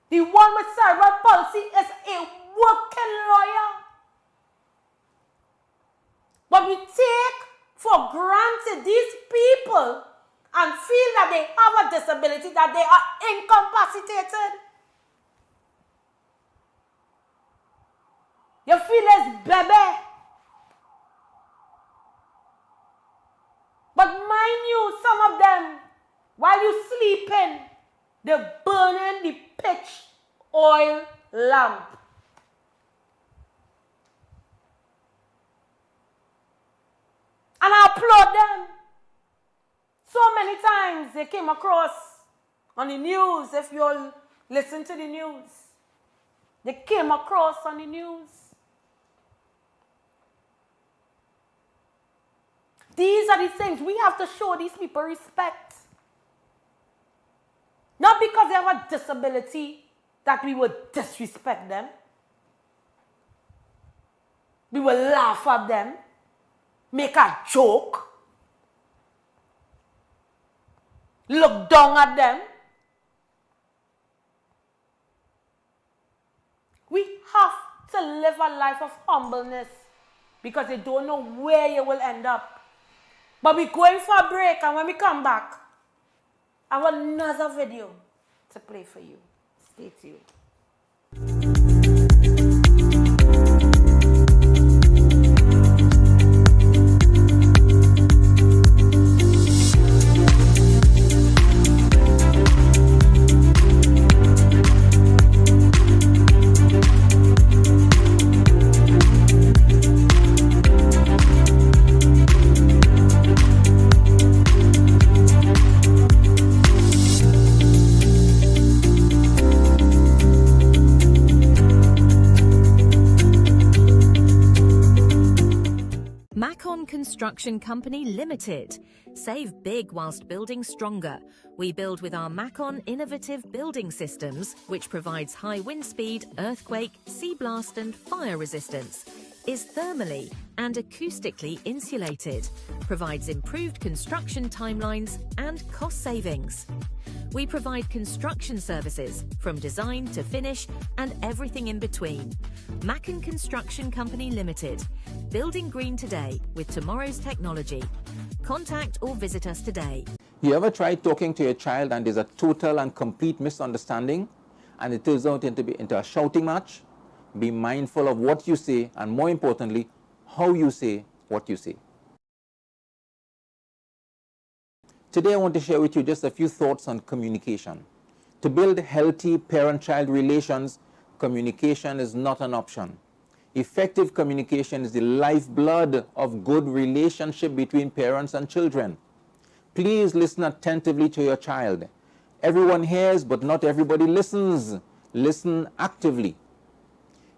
The one with cerebral palsy is a working lawyer. But we take for granted these people and feel that they have a disability, that they are incapacitated. You feel it's baby. But mind you, some of them, while you sleeping, they're burning the pitch oil lamp. And I applaud them. So many times they came across on the news, if you'll listen to the news. They came across on the news. These are the things we have to show these people respect. Not because they have a disability that we would disrespect them. We will laugh at them, make a joke, look down at them. We have to live a life of humbleness because they don't know where you will end up. But we're going for a break, and when we come back, I have another video to play for you. Stay tuned. Construction Company Limited. Save big whilst building stronger. We build with our Macon innovative building systems, which provides high wind speed, earthquake, sea blast and fire resistance, is thermally and acoustically insulated, provides improved construction timelines and cost savings. We provide construction services from design to finish and everything in between. Macon Construction Company Limited. Building green today with tomorrow's technology. Contact or visit us today. You ever tried talking to your child and there's a total and complete misunderstanding and it turns out into a shouting match? Be mindful of what you say and, more importantly, how you say what you say. Today I want to share with you just a few thoughts on communication. To build healthy parent-child relations, communication is not an option. Effective communication is the lifeblood of good relationship between parents and children. Please listen attentively to your child. Everyone hears, but not everybody listens. Listen actively.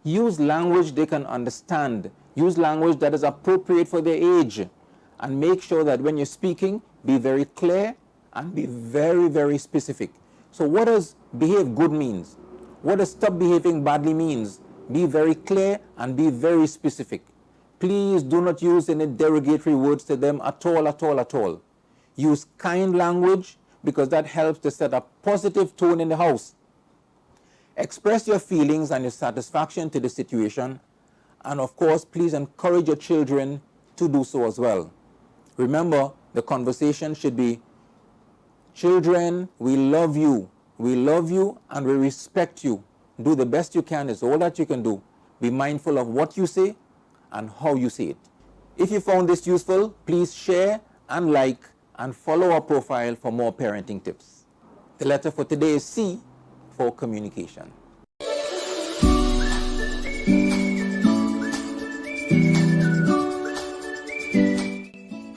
Use language they can understand. Use language that is appropriate for their age. And make sure that when you're speaking, be very clear and be very, very specific. So what does behave good means? What does stop behaving badly means? Be very clear and be very specific. Please do not use any derogatory words to them at all, at all, at all. Use kind language because that helps to set a positive tone in the house. Express your feelings and your satisfaction to the situation. And of course, please encourage your children to do so as well. Remember, the conversation should be, children, we love you. We love you and we respect you. Do the best you can. It's all that you can do. Be mindful of what you say and how you say it. If you found this useful, please share and like and follow our profile for more parenting tips. The letter for today is C for communication.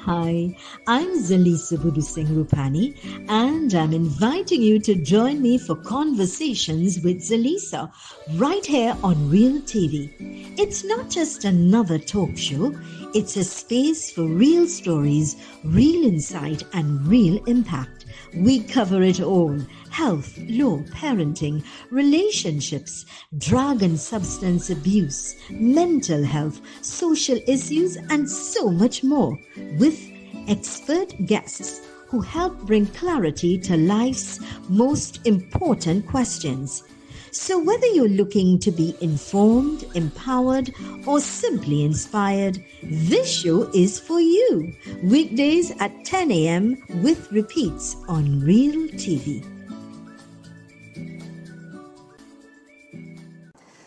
Hi, I'm Zelisa Rupani, and I'm inviting you to join me for Conversations with Zelisa right here on Real TV. It's not just another talk show, it's a space for real stories, real insight, and real impact. We cover it all: health, law, parenting, relationships, drug and substance abuse, mental health, social issues, and so much more, with expert guests who help bring clarity to life's most important questions. So whether you're looking to be informed, empowered, or simply inspired, this show is for you. Weekdays at 10 a.m. with repeats on Real TV.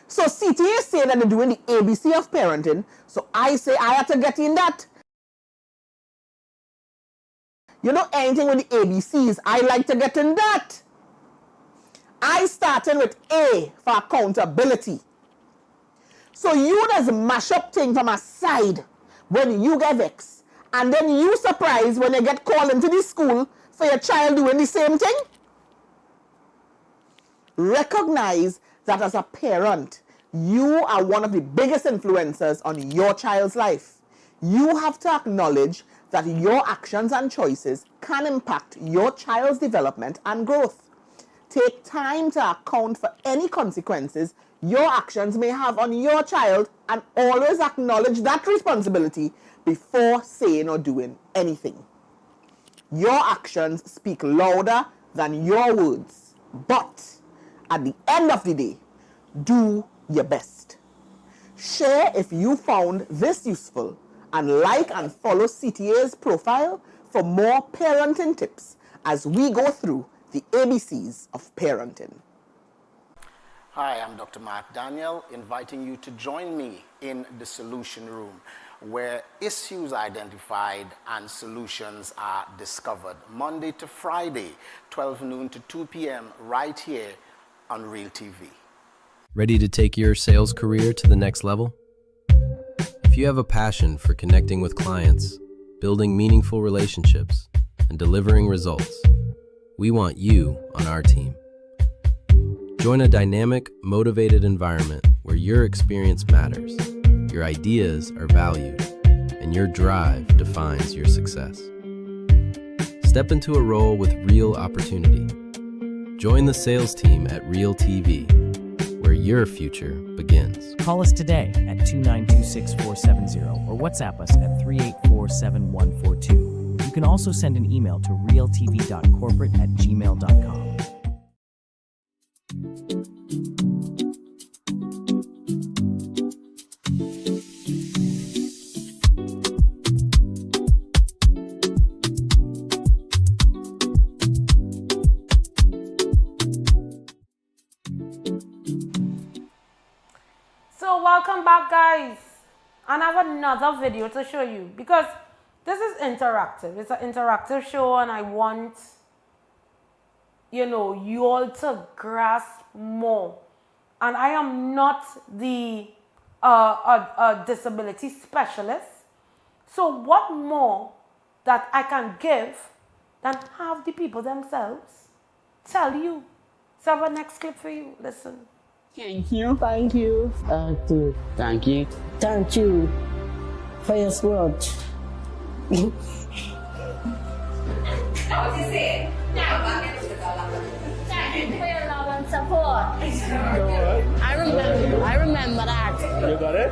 So CTA say that they're doing the ABC of parenting, so I say I have to get in that. You know, anything with the ABCs, I like to get in that. I started with A for accountability. So you just mash up things from a side when you get vexed, and then you surprised when you get called into the school for your child doing the same thing. Recognize that as a parent, you are one of the biggest influencers on your child's life. You have to acknowledge that your actions and choices can impact your child's development and growth. Take time to account for any consequences your actions may have on your child, and always acknowledge that responsibility before saying or doing anything. Your actions speak louder than your words, but at the end of the day, do your best. Share if you found this useful, and like and follow CTA's profile for more parenting tips as we go through the ABCs of parenting. Hi, I'm Dr. Mark Daniel, inviting you to join me in the Solution Room, where issues are identified and solutions are discovered. Monday to Friday, 12 noon to 2 p.m. right here on Real TV. Ready to take your sales career to the next level? If you have a passion for connecting with clients, building meaningful relationships, and delivering results, we want you on our team. Join a dynamic, motivated environment where your experience matters, your ideas are valued, and your drive defines your success. Step into a role with real opportunity. Join the sales team at Real TV, where your future begins. Call us today at 292-6470 or WhatsApp us at 384-7142. You can also send an email to realtv.corporate@gmail.com. So welcome back, guys, and I have another video to show you because this is interactive. It's an interactive show, and I want, you all to grasp more. And I am not the a disability specialist, so what more that I can give than have the people themselves tell you. So I have a next clip for you. Listen. Thank you. Thank you. Thank you. Thank you. Thank you for your support. What you say? Thank you for your love and support. I remember that. You got it?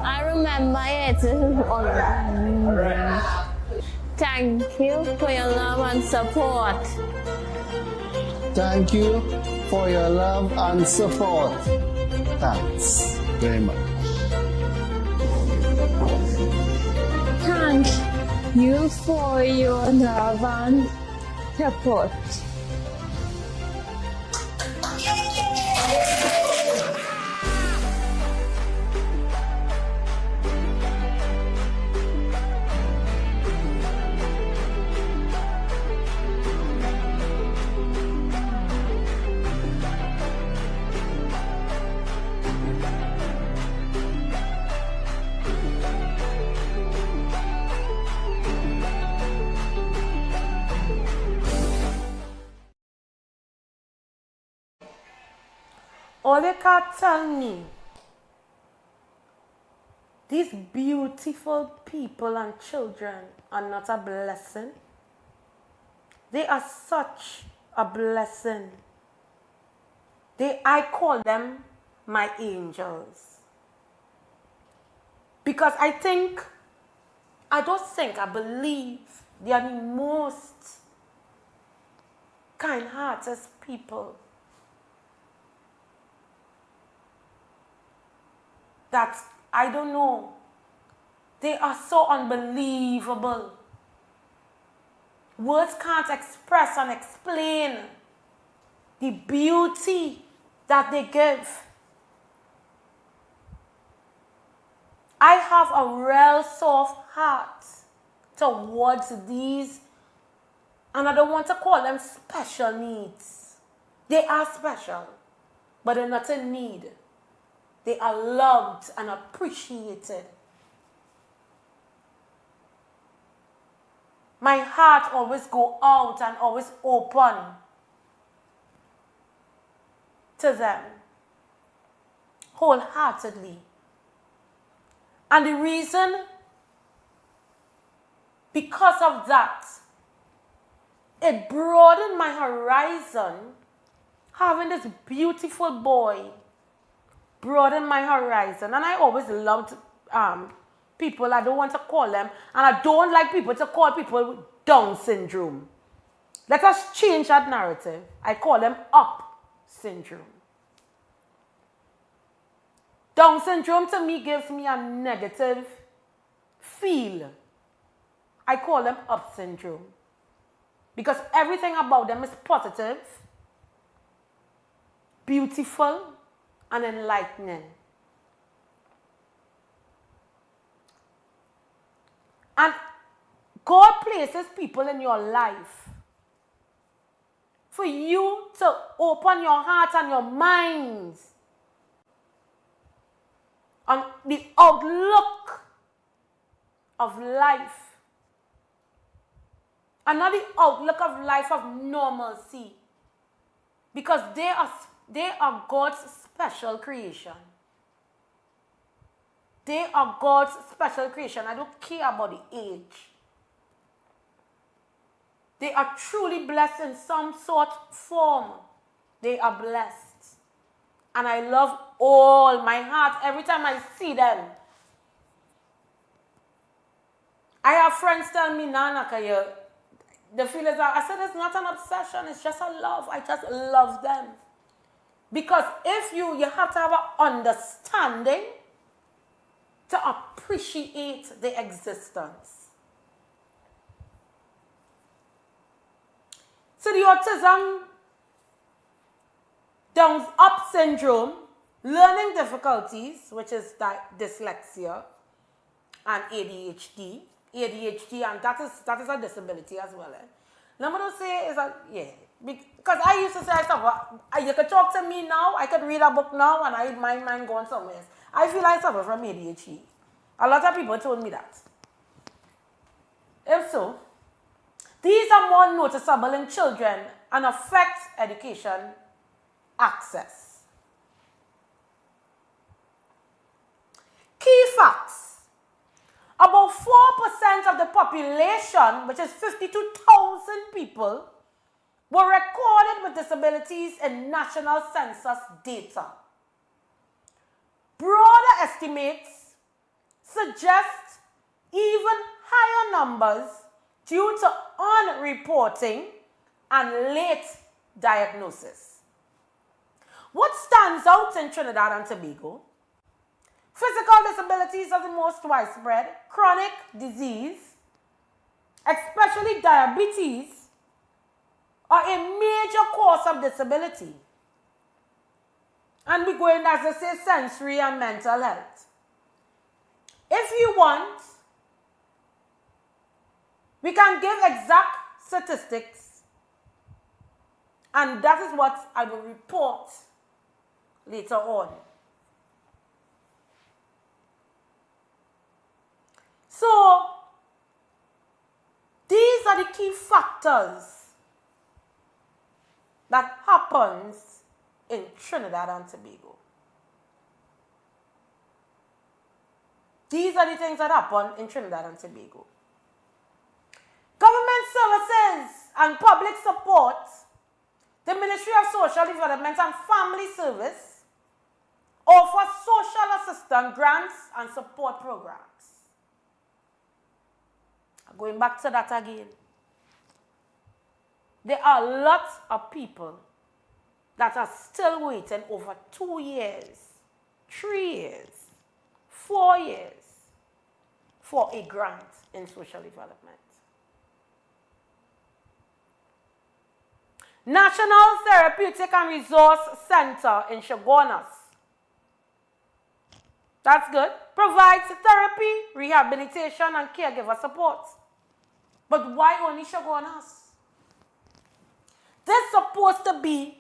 I remember it. Thank you for your love and support. Thank you for your love and support. Thanks very much. Thank you for your love and support. All you can tell me, these beautiful people and children are not a blessing. They are such a blessing. I call them my angels. Because I believe they are the most kind-hearted people that, I don't know, they are so unbelievable. Words can't express and explain the beauty that they give. I have a real soft heart towards these, and I don't want to call them special needs. They are special, but they're not in need. They are loved and appreciated. My heart always goes out and always open to them wholeheartedly. And the reason, because of that, it broadened my horizon. Having this beautiful boy broadened my horizon. And I always loved people, I don't want to call them, and I don't like people to call people with Down syndrome. Let us change that narrative. I call them up syndrome. Down syndrome to me gives me a negative feel. I call them up syndrome. Because everything about them is positive, beautiful, and enlightening. And God places people in your life for you to open your heart and your minds on the outlook of life. And not the outlook of life of normalcy. Because they are God's special creation. They are God's special creation. I don't care about the age. They are truly blessed in some sort form. They are blessed. And I love all my heart every time I see them. I have friends tell me, Nana, the feel is, I said it's not an obsession, it's just a love. I just love them. Because if you have to have an understanding to appreciate the existence. So the autism, Down up syndrome, learning difficulties, which is dyslexia, and ADHD, and that is a disability as well. Now, I'm going to say is that, because I used to say, you could talk to me now, I could read a book now, and my mind going somewhere else. I feel I suffer from ADHD. A lot of people told me that. If so, these are more noticeable in children and affect education access. Key facts. About 4% of the population, which is 52,000 people, were recorded with disabilities in national census data. Broader estimates suggest even higher numbers due to unreporting and late diagnosis. What stands out in Trinidad and Tobago? Physical disabilities are the most widespread. Chronic disease, especially diabetes, are a major cause of disability. And we go in, as I say, sensory and mental health. If you want, we can give exact statistics, and that is what I will report later on. So, these are the key factors that happens in Trinidad and Tobago. These are the things that happen in Trinidad and Tobago. Government services and public support, the Ministry of Social Development and Family Service offers social assistance grants and support programs. Going back to that again. There are lots of people that are still waiting over 2 years, 3 years, 4 years for a grant in social development. National Therapeutic and Resource Center in Chaguanas. That's good. Provides therapy, rehabilitation, and caregiver support. But why only Chaguanas? This is supposed to be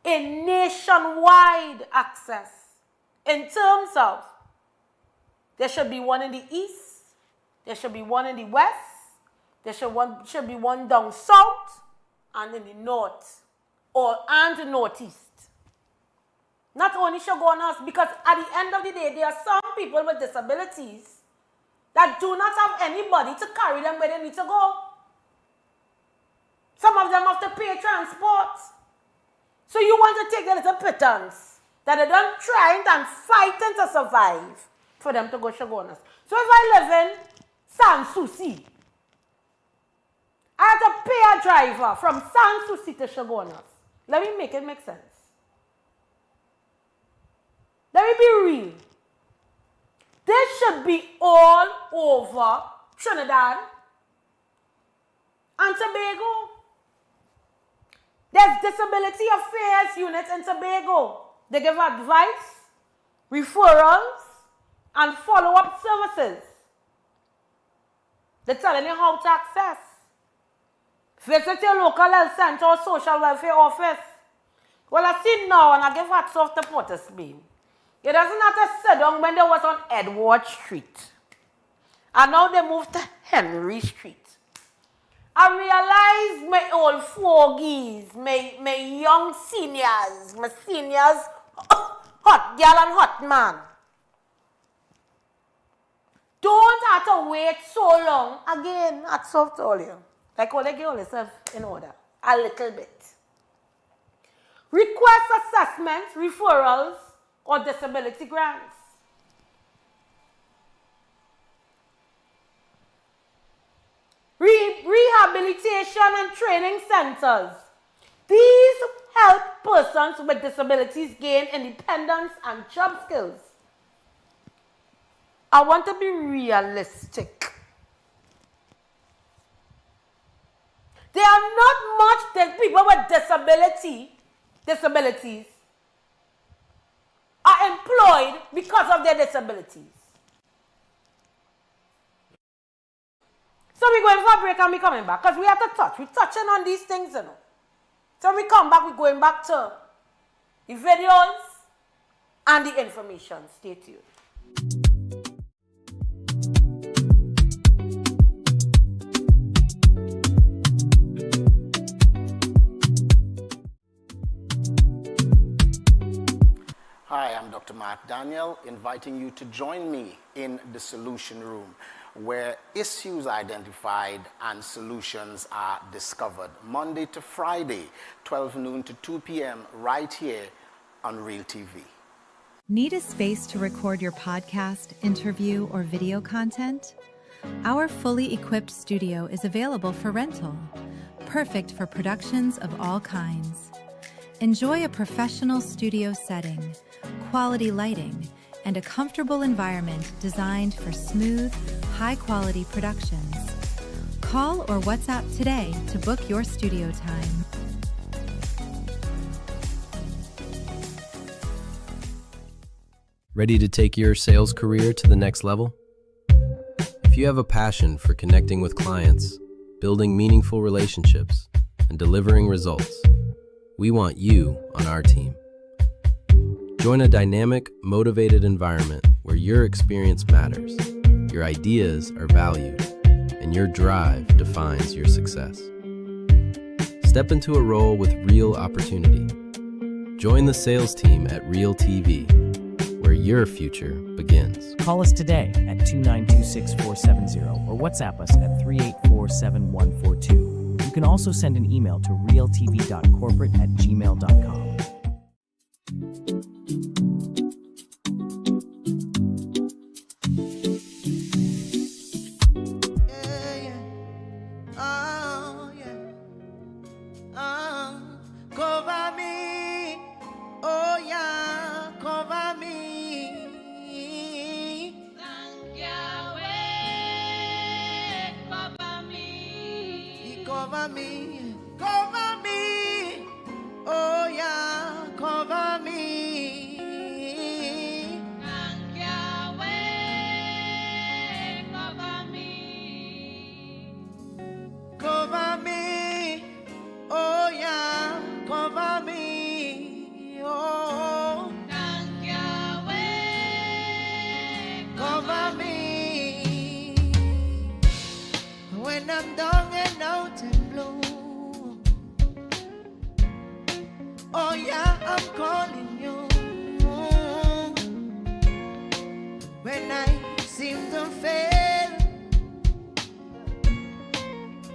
a nationwide access in terms of there should be one in the east, there should be one in the west, there should be one down south and in the north and northeast. Not only Chaguanas, because at the end of the day, there are some people with disabilities that do not have anybody to carry them where they need to go. Some of them have to pay transport. So you want to take the little pittance that they're done trying and fighting to survive for them to go Chaguanas. So if I live in San Souci, I have to pay a driver from San Souci to Chaguanas. Let me make it make sense. Let me be real. This should be all over Trinidad and Tobago. There's Disability Affairs Unit in Tobago. They give advice, referrals, and follow-up services. They're telling you how to access. Visit your local health center or social welfare office. Well, I see now, and I give hats off to Potter's Bean. It doesn't have to sit down when they was on Edward Street. And now they moved to Henry Street. I realize my old fogies, my young seniors, hot gal and hot man. Don't have to wait so long. Again, hats off to all you. Like all they get all yourself in order. A little bit. Request assessments, referrals, or disability grants. Rehabilitation and training centers. These help persons with disabilities gain independence and job skills. I want to be realistic. There are not much people with disabilities are employed because of their disabilities. So we're going for a break and we're coming back because we have to touch. We're touching on these things, you know. So when we come back, we're going back to the videos and the information. Stay tuned. Hi, I'm Dr. Mark Daniel, inviting you to join me in the Solution Room, where issues identified and solutions are discovered Monday to Friday, 12 noon to 2 p.m. right here on Real TV. Need a space to record your podcast, interview, or video content? Our fully equipped studio is available for rental, perfect for productions of all kinds. Enjoy a professional studio setting, quality lighting, and a comfortable environment designed for smooth, high-quality productions. Call or WhatsApp today to book your studio time. Ready to take your sales career to the next level? If you have a passion for connecting with clients, building meaningful relationships, and delivering results, we want you on our team. Join a dynamic, motivated environment where your experience matters, your ideas are valued, and your drive defines your success. Step into a role with real opportunity. Join the sales team at Real TV, where your future begins. Call us today at 292-6470 or WhatsApp us at 384-7142. You can also send an email to realtv.corporate@gmail.com. Cover me, oh yeah, cover me. Thank Yahweh, cover me. He cover me, oh yeah, cover me. Thank Yahweh, cover me. Cover me, oh yeah, cover me, oh. Thank Yahweh, cover me. When I'm down and out and blue, oh yeah, I'm calling you. When I seem to fail,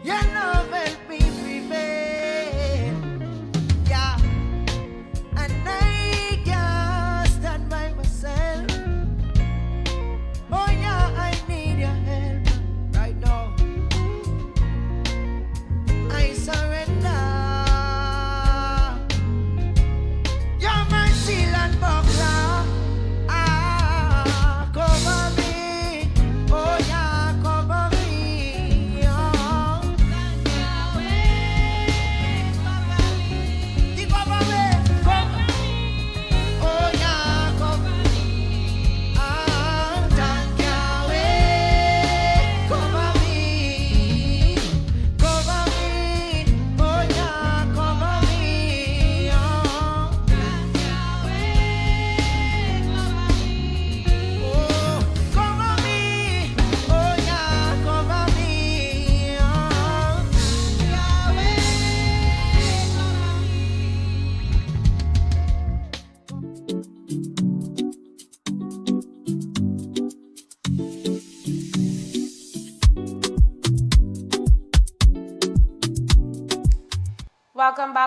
your love help me prevail. Yeah, and I can't stand by myself. Oh yeah, I need your help right now. I surrender. You're my shield and buckler. Ah, cover me. Oh yeah, cover me. Oh.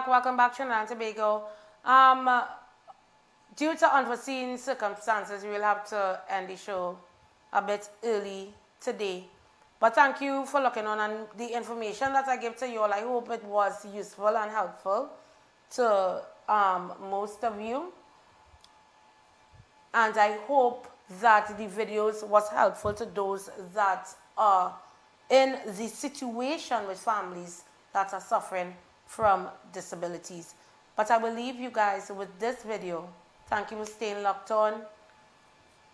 Welcome back, Trinidad and Tobago. Due to unforeseen circumstances, we will have to end the show a bit early today. But thank you for looking on, and the information that I give to you all, I hope it was useful and helpful to most of you. And I hope that the videos was helpful to those that are in the situation with families that are suffering from disabilities. But I will leave you guys with this video. Thank you for staying locked on.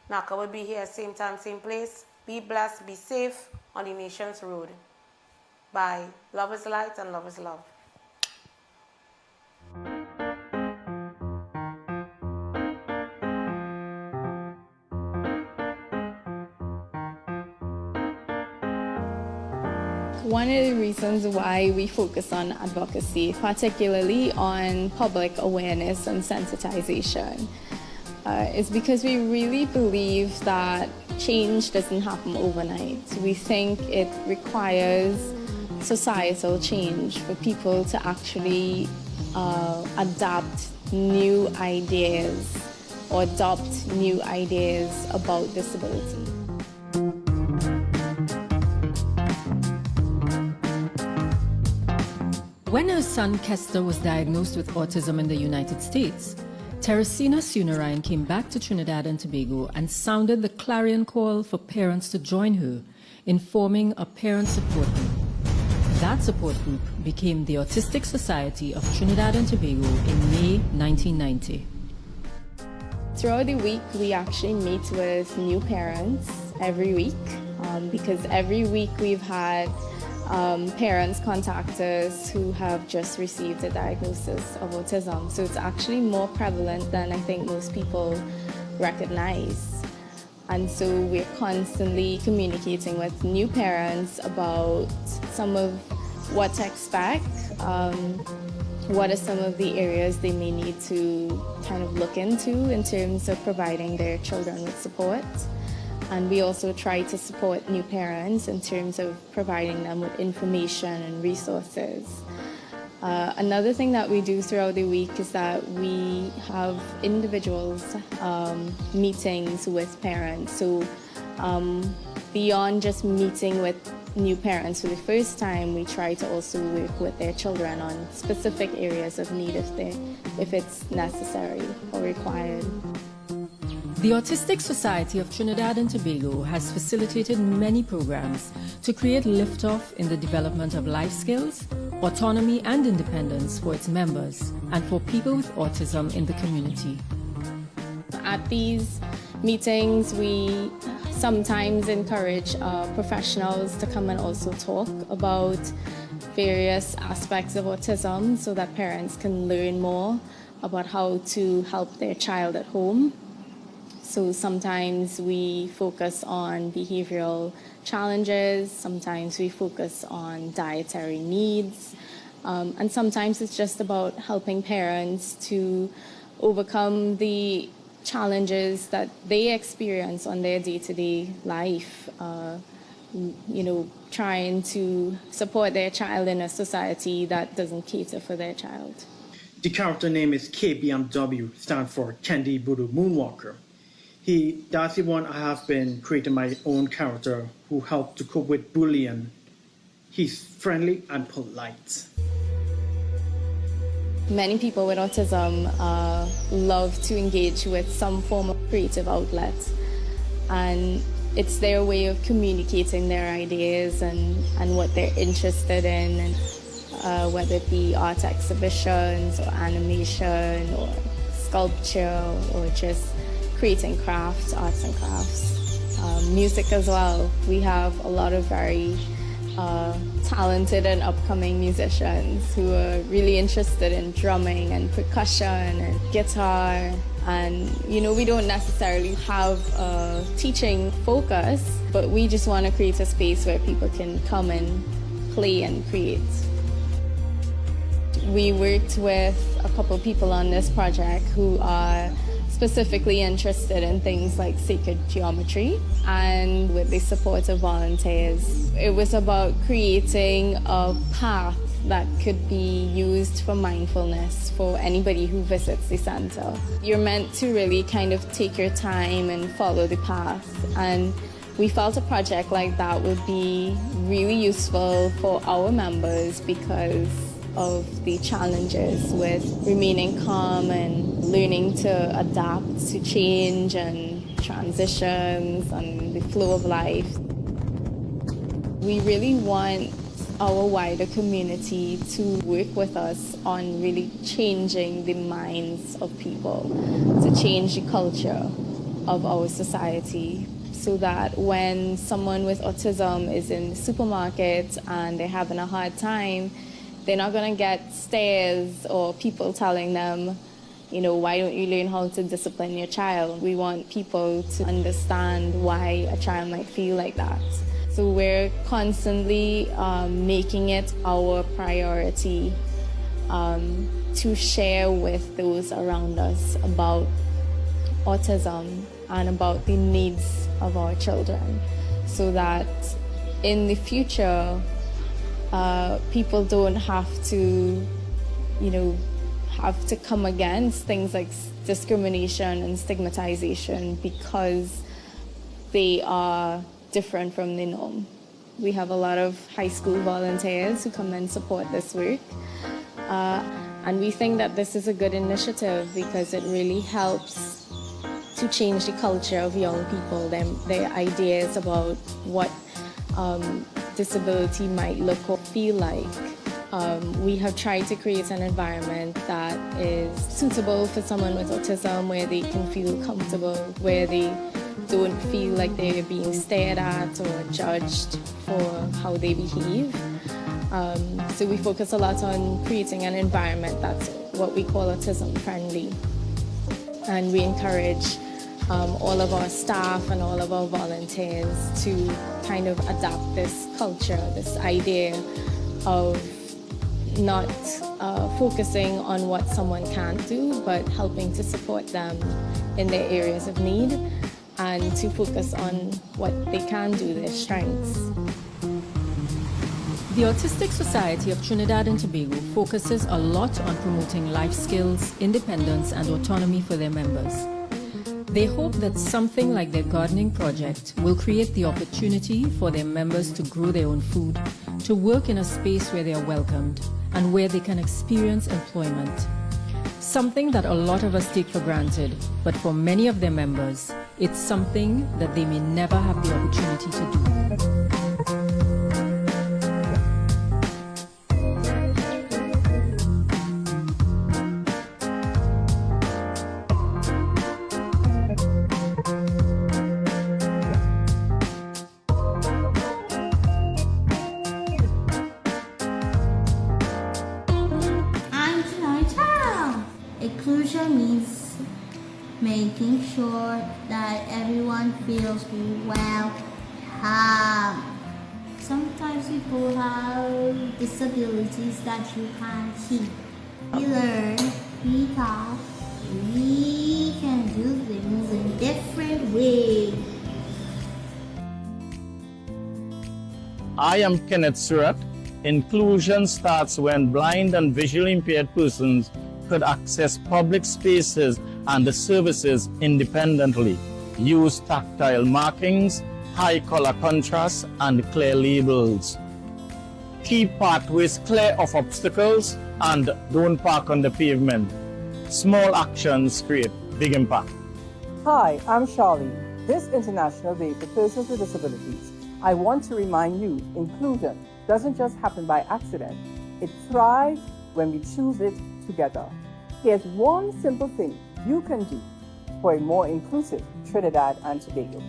Naka will be here same time, same place. Be blessed, be safe on the nation's road. Bye. Love is light and love is love. One of the reasons why we focus on advocacy, particularly on public awareness and sensitization, is because we really believe that change doesn't happen overnight. We think it requires societal change for people to actually adapt new ideas or adopt new ideas about disability. When her son Kester was diagnosed with autism in the United States, Teresina Sunarine came back to Trinidad and Tobago and sounded the clarion call for parents to join her in forming a parent support group. That support group became the Autistic Society of Trinidad and Tobago in May 1990. Throughout the week, we actually meet with new parents every week because every week we've had parents contact us who have just received a diagnosis of autism. So it's actually more prevalent than I think most people recognize. And so we're constantly communicating with new parents about some of what to expect what are some of the areas they may need to kind of look into in terms of providing their children with support. And we also try to support new parents in terms of providing them with information and resources. Another thing that we do throughout the week is that we have individuals meetings with parents. So beyond just meeting with new parents for the first time, we try to also work with their children on specific areas of need if it's necessary or required. The Autistic Society of Trinidad and Tobago has facilitated many programs to create liftoff in the development of life skills, autonomy and independence for its members and for people with autism in the community. At these meetings, we sometimes encourage professionals to come and also talk about various aspects of autism so that parents can learn more about how to help their child at home. So sometimes we focus on behavioral challenges, sometimes we focus on dietary needs, and sometimes it's just about helping parents to overcome the challenges that they experience on their day-to-day life, trying to support their child in a society that doesn't cater for their child. The character name is KBMW, stands for Candy Voodoo Moonwalker. That's the one I have been creating my own character who helped to cope with bullying. He's friendly and polite. Many people with autism love to engage with some form of creative outlet, and it's their way of communicating their ideas and what they're interested in, and whether it be art exhibitions or animation or sculpture or just creating crafts, arts and crafts. Music as well. We have a lot of very talented and upcoming musicians who are really interested in drumming and percussion and guitar. And, we don't necessarily have a teaching focus, but we just want to create a space where people can come and play and create. We worked with a couple people on this project who are specifically interested in things like sacred geometry, and with the support of volunteers. It was about creating a path that could be used for mindfulness for anybody who visits the center. You're meant to really kind of take your time and follow the path, and we felt a project like that would be really useful for our members because of the challenges with remaining calm and learning to adapt to change and transitions and the flow of life. We really want our wider community to work with us on really changing the minds of people, to change the culture of our society, so that when someone with autism is in the supermarket and they're having a hard time, they're not going to get stares or people telling them, why don't you learn how to discipline your child? We want people to understand why a child might feel like that. So we're constantly making it our priority to share with those around us about autism and about the needs of our children, so that in the future, people don't have to, have to come against things like discrimination and stigmatization because they are different from the norm. We have a lot of high school volunteers who come and support this work. And we think that this is a good initiative because it really helps to change the culture of young people, their ideas about what disability might look or feel like. We have tried to create an environment that is suitable for someone with autism, where they can feel comfortable, where they don't feel like they're being stared at or judged for how they behave. So we focus a lot on creating an environment that's what we call autism friendly. And we encourage all of our staff and all of our volunteers to kind of adapt this culture, this idea of not focusing on what someone can't do, but helping to support them in their areas of need and to focus on what they can do, their strengths. The Autistic Society of Trinidad and Tobago focuses a lot on promoting life skills, independence, and autonomy for their members. They hope that something like their gardening project will create the opportunity for their members to grow their own food, to work in a space where they are welcomed, and where they can experience employment. Something that a lot of us take for granted, but for many of their members, it's something that they may never have the opportunity to do. Inclusion means making sure that everyone feels welcome. Sometimes people have disabilities that you can't see. We learn, we talk, we can do things in different ways. I am Kenneth Surratt. Inclusion starts when blind and visually impaired persons could access public spaces and the services independently, use tactile markings, high color contrast, and clear labels. Keep pathways clear of obstacles and don't park on the pavement. Small actions create big impact. Hi, I'm Charlie. This International Day for Persons with Disabilities, I want to remind you, inclusion doesn't just happen by accident. It thrives when we choose it together. Here's one simple thing you can do for a more inclusive Trinidad and Tobago.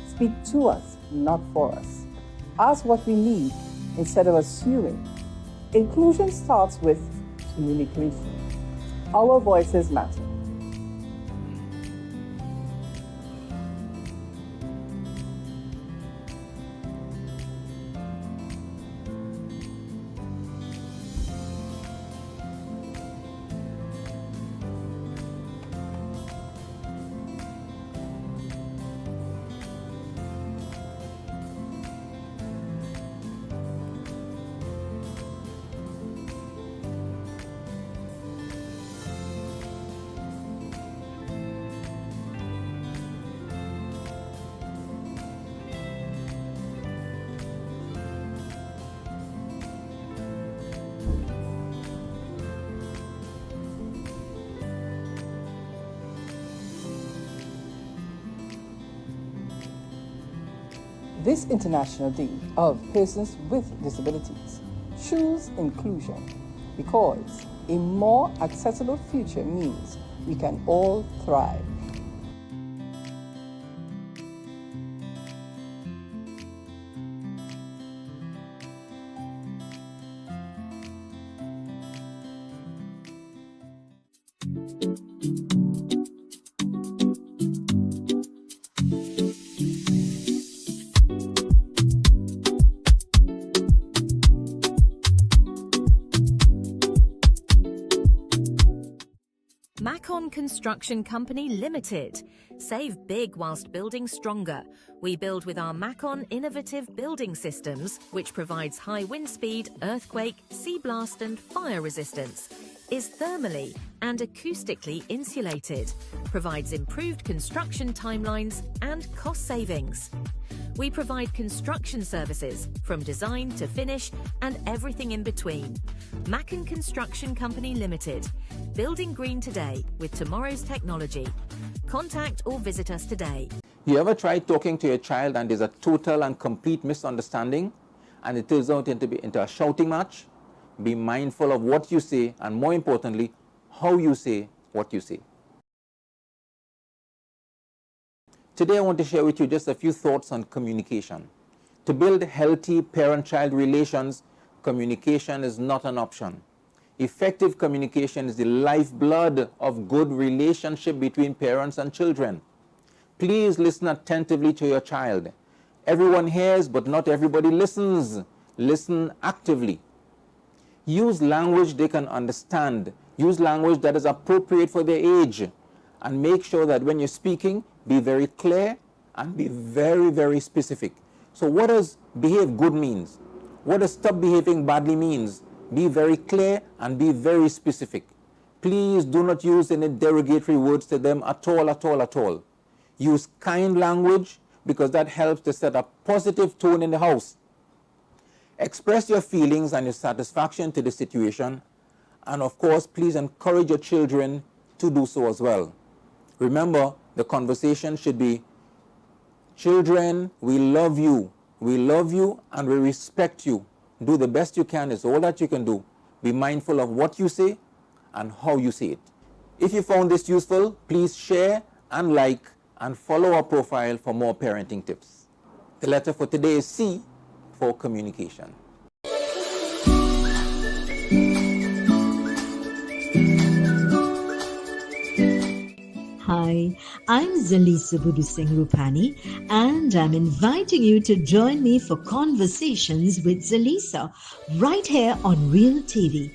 Speak to us, not for us. Ask what we need instead of assuming. Inclusion starts with communication. Our voices matter. This International Day of Persons with Disabilities, choose inclusion because a more accessible future means we can all thrive. Macon Construction Company Limited. Save big whilst building stronger. We build with our Macon innovative building systems, which provides high wind speed, earthquake, sea blast and fire resistance, is thermally and acoustically insulated, provides improved construction timelines and cost savings. We provide construction services from design to finish and everything in between. Macon Construction Company Limited. Building green today with tomorrow's technology. Contact or visit us today. You ever tried talking to your child and there's a total and complete misunderstanding and it turns out into a shouting match? Be mindful of what you say and, more importantly, how you say what you say. Today I want to share with you just a few thoughts on communication. To build healthy parent-child relations, communication is not an option. Effective communication is the lifeblood of good relationship between parents and children. Please listen attentively to your child. Everyone hears, but not everybody listens. Listen actively. Use language they can understand. Use language that is appropriate for their age. And make sure that when you're speaking, be very clear and be very, very specific. So what does behave good means? What does stop behaving badly means? Be very clear and be very specific. Please do not use any derogatory words to them at all, at all, at all. Use kind language because that helps to set a positive tone in the house. Express your feelings and your satisfaction to the situation. And of course, please encourage your children to do so as well. Remember, the conversation should be, children, we love you. We love you and we respect you. Do the best you can. It's all that you can do. Be mindful of what you say and how you say it. If you found this useful, please share and like and follow our profile for more parenting tips. The letter for today is C for communication. Hi, I'm Zelisa Rupani, and I'm inviting you to join me for Conversations with Zelisa right here on Real TV.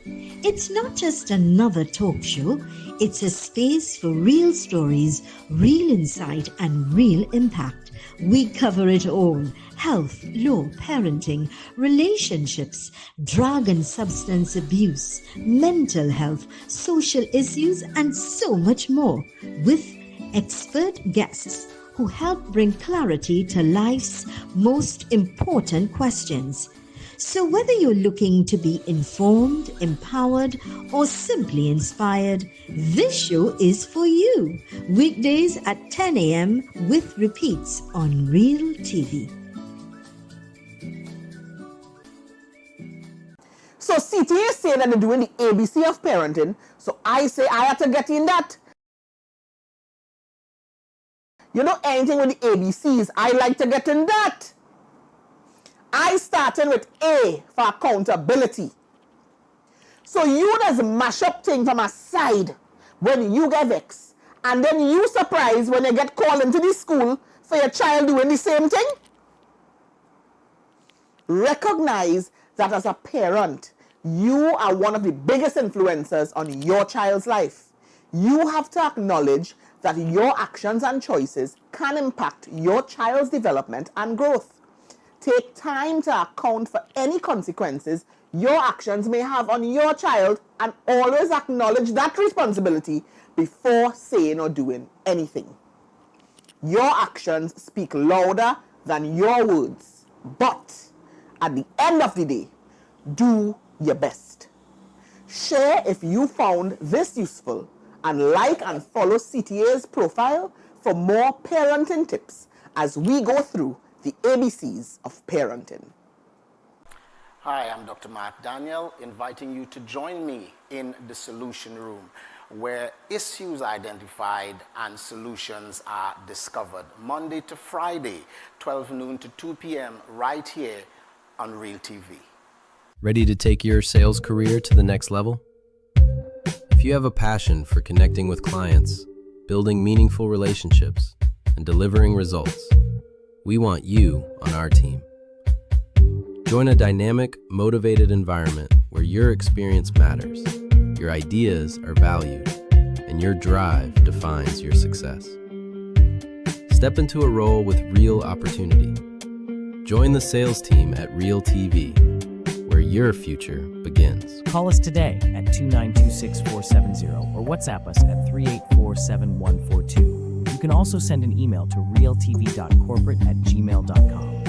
It's not just another talk show, it's a space for real stories, real insight, and real impact. We cover it all: health, law, parenting, relationships, drug and substance abuse, mental health, social issues, and so much more, with expert guests who help bring clarity to life's most important questions. So whether you're looking to be informed, empowered, or simply inspired, this show is for you. Weekdays at 10 a.m. with repeats on Real TV. So CTA is saying that they're doing the ABC of parenting. So I say I have to get in that. You know, anything with the ABCs, I like to get in that. I started with A for accountability. So you just mash up things from a side when you get vexed. And then you surprised when you get called into the school for your child doing the same thing. Recognize that as a parent, you are one of the biggest influencers on your child's life. You have to acknowledge that your actions and choices can impact your child's development and growth. Take time to account for any consequences your actions may have on your child and always acknowledge that responsibility before saying or doing anything. Your actions speak louder than your words, but at the end of the day, do your best. Share if you found this useful, and like and follow CTA's profile for more parenting tips as we go through the ABCs of parenting. Hi, I'm Dr. Mark Daniel, inviting you to join me in the Solution Room, where issues identified and solutions are discovered Monday to Friday, 12 noon to 2 p.m. right here on Real TV. Ready to take your sales career to the next level? If you have a passion for connecting with clients, building meaningful relationships, and delivering results, we want you on our team. Join a dynamic, motivated environment where your experience matters, your ideas are valued, and your drive defines your success. Step into a role with real opportunity. Join the sales team at Real TV, where your future begins. Call us today at 292-6470 or WhatsApp us at 384-7142. You can also send an email to realtv.corporate@gmail.com.